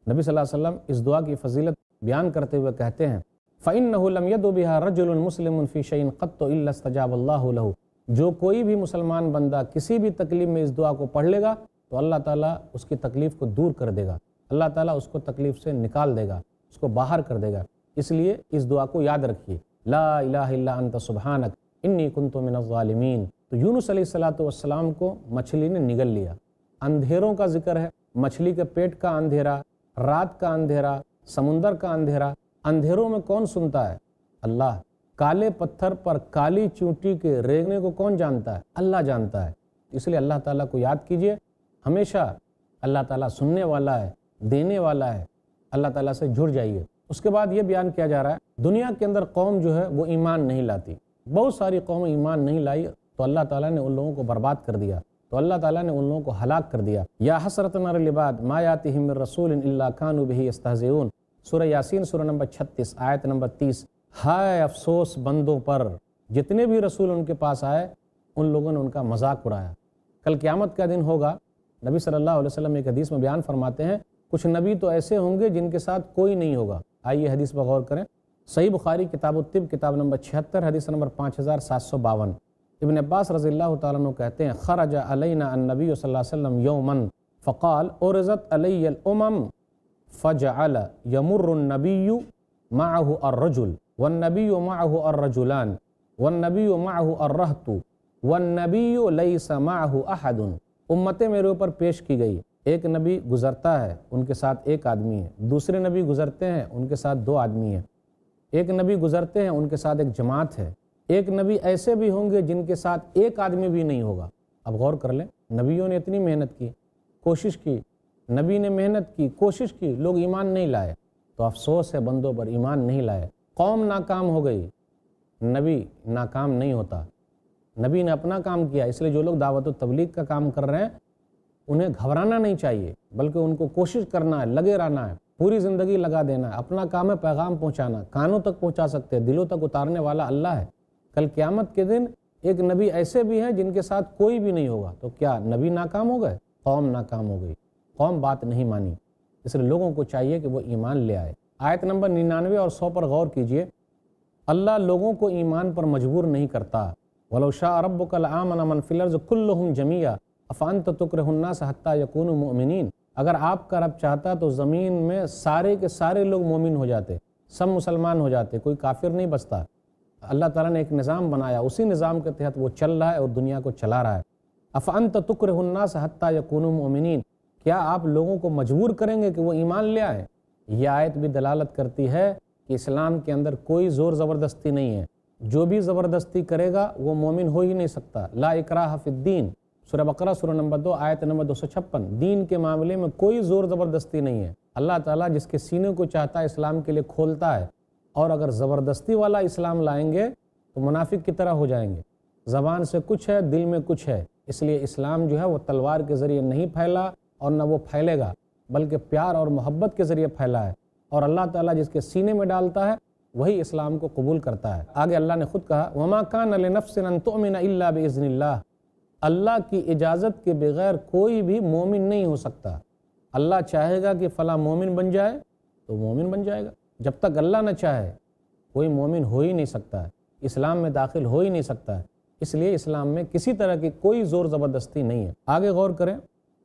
Speaker 1: نبی صلی اللہ علیہ وسلم اس دعا کی فضیلت بیان کرتے ہوئے کہتے ہیں، فإنه لم يدع بها رجل مسلم في شيء قط الا استجاب اللہ له، جو کوئی بھی مسلمان بندہ کسی بھی تکلیف میں اس دعا کو پڑھ لے گا تو اللہ تعالیٰ اس کی تکلیف کو دور کر دے گا، اللہ تعالیٰ اس کو تکلیف سے نکال دے گا، اس کو باہر کر دے گا۔ اس لیے اس دعا کو یاد رکھیے، لا الہ الا انت سبحانک انی کنت من الظالمین۔ تو یونس علیہ السلام کو مچھلی نے نگل لیا۔ اندھیروں کا ذکر ہے، مچھلی کے پیٹ کا اندھیرا، رات کا اندھیرا، سمندر کا اندھیرا۔ اندھیروں میں کون سنتا ہے؟ اللہ۔ کالے پتھر پر کالی چونٹی کے ریگنے کو کون جانتا ہے؟ اللہ جانتا ہے۔ اس لیے اللہ تعالیٰ کو یاد کیجئے، ہمیشہ اللہ تعالیٰ سننے والا ہے، دینے والا ہے، اللہ تعالیٰ سے جڑ جائیے۔ اس کے بعد یہ بیان کیا جا رہا ہے، دنیا کے اندر قوم جو ہے وہ ایمان نہیں لاتی، بہت ساری قومیں ایمان نہیں لائی تو اللہ تعالیٰ نے ان لوگوں کو برباد کر دیا، تو اللہ تعالیٰ نے ان لوگوں کو ہلاک کر دیا۔ یا حسرۃ علی العباد ما یاتہم من رسول الا کانوا بہ یستہزئون، سورہ یاسین سورہ نمبر 36 آیت نمبر 30۔ ہائے افسوس بندوں پر، جتنے بھی رسول ان کے پاس آئے ان لوگوں نے ان کا مذاق اڑایا۔ کل قیامت کا دن ہوگا، نبی صلی اللہ علیہ وسلم ایک حدیث میں بیان فرماتے ہیں، کچھ نبی تو ایسے ہوں گے جن کے ساتھ کوئی نہیں ہوگا۔ آئیے حدیث پر غور کریں، صحیح بخاری کتاب الطب کتاب نمبر 76 حدیث نمبر 5752۔ ابن عباس رضی اللہ تعالیٰ عنہ کہتے ہیں، خرج علینا النبی صلی اللہ علیہ وسلم یوما فقال ارزت علی الامم فجعل یمر النبی معه الرجل والنبی معه الرجلان والنبی معه الرہط والنبی لیس معه احد۔ امتیں میرے اوپر پیش کی گئی، ایک نبی گزرتا ہے ان کے ساتھ ایک آدمی ہے، دوسرے نبی گزرتے ہیں ان کے ساتھ دو آدمی ہیں، ایک نبی گزرتے ہیں ان کے ساتھ ایک جماعت ہے، ایک نبی ایسے بھی ہوں گے جن کے ساتھ ایک آدمی بھی نہیں ہوگا۔ اب غور کر لیں، نبیوں نے اتنی محنت کی، کوشش کی، نبی نے محنت کی، کوشش کی، لوگ ایمان نہیں لائے، تو افسوس ہے بندوں پر، ایمان نہیں لائے، قوم ناکام ہو گئی۔ نبی ناکام نہیں ہوتا، نبی نے اپنا کام کیا۔ اس لیے جو لوگ دعوت و تبلیغ کا کام کر رہے ہیں انہیں گھبرانا نہیں چاہیے، بلکہ ان کو کوشش کرنا ہے، لگے رہنا ہے، پوری زندگی لگا دینا ہے۔ اپنا کام ہے پیغام پہنچانا، کانوں تک پہنچا سکتے ہیں، دلوں تک اتارنے والا اللہ ہے۔ کل قیامت کے دن ایک نبی ایسے بھی ہیں جن کے ساتھ کوئی بھی نہیں ہوگا، تو کیا نبی ناکام ہو گئے؟ قوم ناکام ہو گئی، قوم بات نہیں مانی۔ اس لیے لوگوں کو چاہیے کہ وہ ایمان لے آئے۔ آیت نمبر 99 اور 100 پر غور کیجئے، اللہ لوگوں کو ایمان پر مجبور نہیں کرتا۔ وَلَوْ شَاءَ رَبُّكَ لَآمَنَ مَنْ فِي الْأَرْضِ كُلُّهُمْ جَمِيعًا أَفَأَنْتَ تُكْرِهُ النَّاسَ حَتَّى يَكُونُوا مُؤْمِنِينَ۔ اگر آپ کا رب چاہتا تو زمین میں سارے کے سارے لوگ مومن ہو جاتے، سب مسلمان ہو جاتے، کوئی کافر نہیں بچتا۔ اللہ تعالیٰ نے ایک نظام بنایا، اسی نظام کے تحت وہ چل رہا ہے اور دنیا کو چلا رہا ہے۔ أَفَأَنْتَ تُكْرِهُ النَّاسَ حَتَّى يَكُونُوا مُؤْمِنِينَ، کیا آپ لوگوں کو مجبور کریں گے کہ وہ ایمان لے آئیں؟ یہ آیت بھی دلالت کرتی ہے کہ اسلام کے اندر کوئی زور زبردستی نہیں ہے، جو بھی زبردستی کرے گا وہ مومن ہو ہی نہیں سکتا۔ لا اکراہ فی الدین، سورہ بقرہ سورہ نمبر 2 آیت نمبر 256۔ دین کے معاملے میں کوئی زور زبردستی نہیں ہے۔ اللہ تعالیٰ جس کے سینے کو چاہتا ہے اسلام کے لیے کھولتا ہے، اور اگر زبردستی والا اسلام لائیں گے تو منافق کی طرح ہو جائیں گے، زبان سے کچھ ہے دل میں کچھ ہے۔ اس لیے اسلام جو ہے وہ تلوار کے ذریعے نہیں پھیلا اور نہ وہ پھیلے گا، بلکہ پیار اور محبت کے ذریعے پھیلا ہے، اور اللہ تعالیٰ جس کے سینے میں ڈالتا ہے وہی اسلام کو قبول کرتا ہے۔ آگے اللہ نے خود کہا، وَمَا كَانَ لِنَفْسٍ أَن تُؤْمِنَ إِلَّا بِإِذْنِ اللَّهِ، اللہ کی اجازت کے بغیر کوئی بھی مومن نہیں ہو سکتا۔ اللہ چاہے گا کہ فلاں مومن بن جائے تو مومن بن جائے گا، جب تک اللہ نہ چاہے کوئی مومن ہو ہی نہیں سکتا ہے، اسلام میں داخل ہو ہی نہیں سکتا ہے۔ اس لیے اسلام میں کسی طرح کی کوئی زور زبردستی نہیں ہے۔ آگے غور کریں،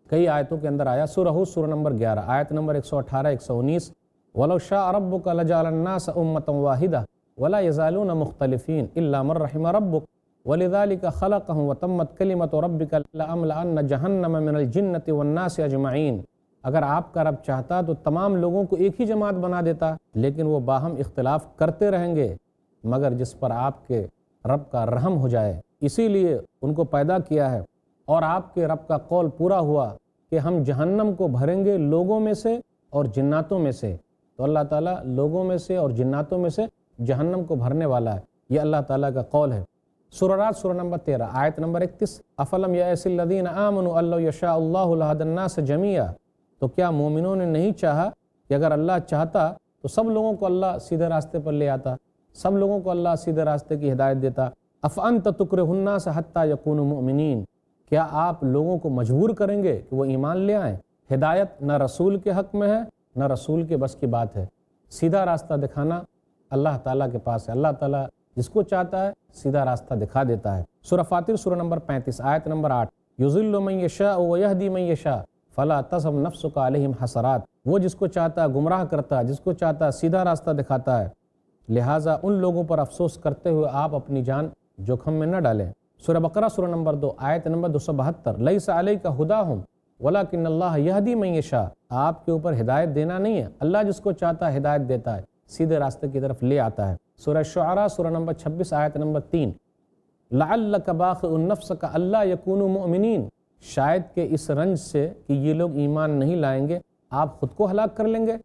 Speaker 1: کئی آیتوں کے اندر آیا، سورہ ہود سورہ نمبر 11 آیت نمبر 118 119، وَلَوْ شَاءَ رَبُّكَ لَجَعَلَ النَّاسَ أُمَّةً وَاحِدَةً وَلَا يَزَالُونَ مُخْتَلِفِينَ إِلَّا مَن رَّحِمَ رَبُّكَ وَلِذَلِكَ خَلَقَهُمْ وَتَمَّتْ كَلِمَةُ رَبِّكَ لَأَمْلَأَنَّ جَهَنَّمَ مِنَ الْجِنَّةِ وَالنَّاسِ أَجْمَعِينَ۔ اگر آپ کا رب چاہتا تو تمام لوگوں کو ایک ہی جماعت بنا دیتا، لیکن وہ باہم اختلاف کرتے رہیں گے مگر جس پر آپ کے رب کا رحم ہو جائے، اسی لیے ان کو پیدا کیا ہے۔ اور آپ کے رب کا قول پورا ہوا کہ ہم جہنم کو بھریں گے لوگوں میں سے اور جناتوں میں سے۔ تو اللہ تعالیٰ لوگوں میں سے اور جناتوں میں سے جہنم کو بھرنے والا ہے، یہ اللہ تعالیٰ کا قول ہے۔ سورہ رات سورہ نمبر 13 آیت نمبر 31، افلم یأس الذین آمنوا ان لو یشاء اللہ لہدی الناس جمیعا۔ تو کیا مومنوں نے نہیں چاہا کہ اگر اللہ چاہتا تو سب لوگوں کو اللہ سیدھے راستے پر لے آتا، سب لوگوں کو اللہ سیدھے راستے کی ہدایت دیتا۔ افانت تکرہ الناس حتی یکونوا مؤمنین، کیا آپ لوگوں کو مجبور کریں گے کہ وہ ایمان لے آئیں؟ ہدایت نہ رسول کے حق میں ہے نہ رسول کے بس کی بات ہے۔ سیدھا راستہ دکھانا اللہ تعالیٰ کے پاس ہے، اللہ تعالیٰ جس کو چاہتا ہے سیدھا راستہ دکھا دیتا ہے۔ سورہ فاطر سورہ نمبر 35 آیت نمبر 8، یضل من یشاء ویہدی من یشاء فلا تذہب نفسک علیہم حسرات۔ وہ جس کو چاہتا ہے گمراہ کرتا ہے، جس کو چاہتا ہے سیدھا راستہ دکھاتا ہے، لہٰذا ان لوگوں پر افسوس کرتے ہوئے آپ اپنی جان جوکھم میں نہ ڈالیں۔ سورہ بقرہ سورہ نمبر 2 آیت نمبر 272، لیس علیک ھداھم ولکن اللہ یہدی من یشاء۔ آپ کے اوپر ہدایت دینا نہیں ہے، اللہ جس کو چاہتا ہے ہدایت دیتا ہے، سیدھے راستے کی طرف لے آتا ہے۔ سورہ شعراء سورہ نمبر 26 آیت نمبر 3، لعلک باخع نفسک الا یکونوا مؤمنین۔ شاید کہ اس رنج سے کہ یہ لوگ ایمان نہیں لائیں گے آپ خود کو ہلاک کر لیں گے۔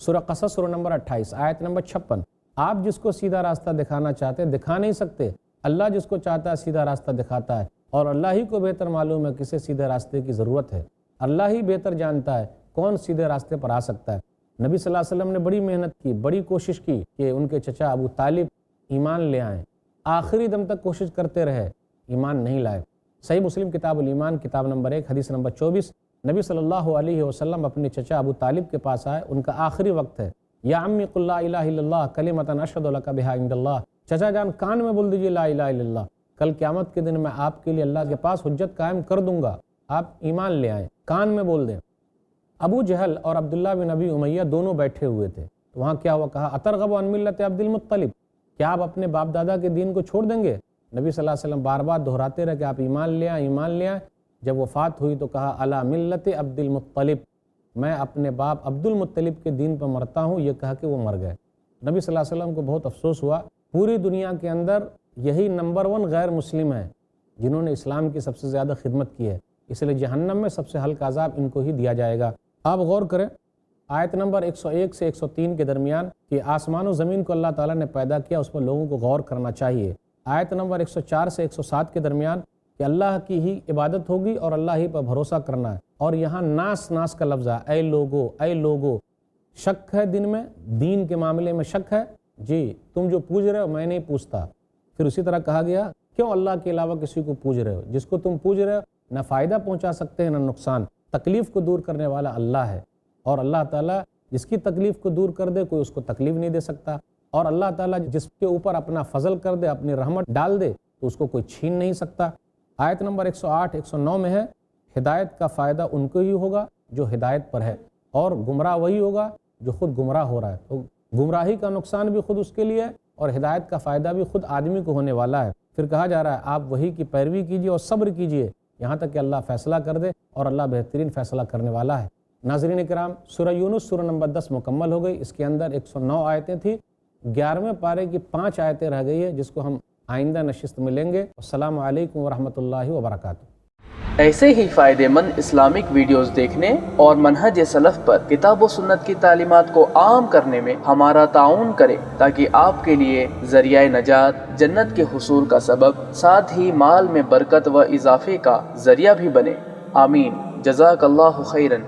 Speaker 1: سورہ قصص سورہ نمبر 28 آیت نمبر 56، آپ جس کو سیدھا راستہ دکھانا چاہتے دکھا نہیں سکتے، اللہ جس کو چاہتا ہے سیدھا راستہ دکھاتا ہے، اور اللہ ہی کو بہتر معلوم ہے کسے سیدھے راستے کی ضرورت ہے، اللہ ہی بہتر جانتا ہے کون سیدھے راستے پر آ سکتا ہے۔ نبی صلی اللہ علیہ وسلم نے بڑی محنت کی، بڑی کوشش کی کہ ان کے چچا ابو طالب ایمان لے آئیں، آخری دم تک کوشش کرتے رہے، ایمان نہیں لائے۔ صحیح مسلم کتاب الایمان کتاب نمبر 1 حدیث نمبر 24، نبی صلی اللہ علیہ وسلم اپنے چچا ابو طالب کے پاس آئے، ان کا آخری وقت ہے، یا امی قل لا الہ الا اللہ کلمۃ اشہد لک بہا عند اللہ، چچا جان کان میں بول دیجئے لا الہ الا اللہ، کل قیامت کے دن میں آپ کے لیے اللہ کے پاس حجت قائم کر دوں گا، آپ ایمان لے آئیں، کان میں بول دیں۔ ابو جہل اور عبداللہ بن ابی امیہ دونوں بیٹھے ہوئے تھے، تو وہاں کیا ہوا، کہا اترغب عن ملت عبد المطلب، کیا آپ اپنے باپ دادا کے دین کو چھوڑ دیں گے؟ نبی صلی اللہ علیہ وسلم بار بار دہراتے رہے کہ آپ ایمان لے آئیں، ایمان لے آئیں۔ جب وفات ہوئی تو کہا علی ملت عبد المطلب، میں اپنے باپ عبد المطلب کے دین پر مرتا ہوں، یہ کہا کہ وہ مر گئے۔ نبی صلی اللہ علیہ وسلم کو بہت افسوس ہوا، پوری دنیا کے اندر یہی نمبر 1 غیر مسلم ہیں جنہوں نے اسلام کی سب سے زیادہ خدمت کی ہے، اس لیے جہنم میں سب سے ہلکا عذاب ان کو ہی دیا جائے گا۔ آپ غور کریں آیت نمبر 101 سے 103 کے درمیان کہ آسمان و زمین کو اللہ تعالیٰ نے پیدا کیا، اس پر لوگوں کو غور کرنا چاہیے۔ آیت نمبر 104 سے 107 کے درمیان کہ اللہ کی ہی عبادت ہوگی اور اللہ ہی پر بھروسہ کرنا ہے، اور یہاں ناس کا لفظ ہے، اے لوگو، شک ہے دن میں، دین کے معاملے میں شک ہے، جی تم جو پوج رہے ہو میں نہیں پوچھتا۔ پھر اسی طرح کہا گیا کیوں اللہ کے علاوہ کسی کو پوج رہے ہو، جس کو تم پوج رہے ہو نہ فائدہ پہنچا سکتے ہیں نہ نقصان، تکلیف کو دور کرنے والا اللہ ہے، اور اللہ تعالیٰ جس کی تکلیف کو دور کر دے کوئی اس کو تکلیف نہیں دے سکتا، اور اللہ تعالیٰ جس کے اوپر اپنا فضل کر دے، اپنی رحمت ڈال دے تو اس کو کوئی چھین نہیں سکتا۔ آیت نمبر 108 109 میں ہے، ہدایت کا فائدہ ان کو ہی ہوگا جو ہدایت پر ہے، اور گمراہ وہی ہوگا جو خود گمراہ ہو رہا ہے، تو گمراہی کا نقصان بھی خود اس کے لیے ہے اور ہدایت کا فائدہ بھی خود آدمی کو ہونے والا ہے۔ پھر کہا جا رہا ہے آپ وہی کی پیروی کیجیے اور صبر کیجیے یہاں تک کہ اللہ فیصلہ کر دے، اور اللہ بہترین فیصلہ کرنے والا ہے۔ ناظرین کرام، سورہ یونس سورہ نمبر 10 مکمل ہو گئی، اس کے اندر 109 آیتیں تھیں، 11ویں پارے کی 5 آیتیں رہ گئی ہے جس کو ہم آئندہ نشست میں لیں گے۔ السلام علیکم ورحمۃ اللہ وبرکاتہ۔
Speaker 2: ایسے ہی فائدہ مند اسلامک ویڈیوز دیکھنے اور منہج سلف پر کتاب و سنت کی تعلیمات کو عام کرنے میں ہمارا تعاون کریں، تاکہ آپ کے لیے ذریعہ نجات، جنت کے حصول کا سبب، ساتھ ہی مال میں برکت و اضافے کا ذریعہ بھی بنے۔ آمین۔ جزاک اللہ خیرن۔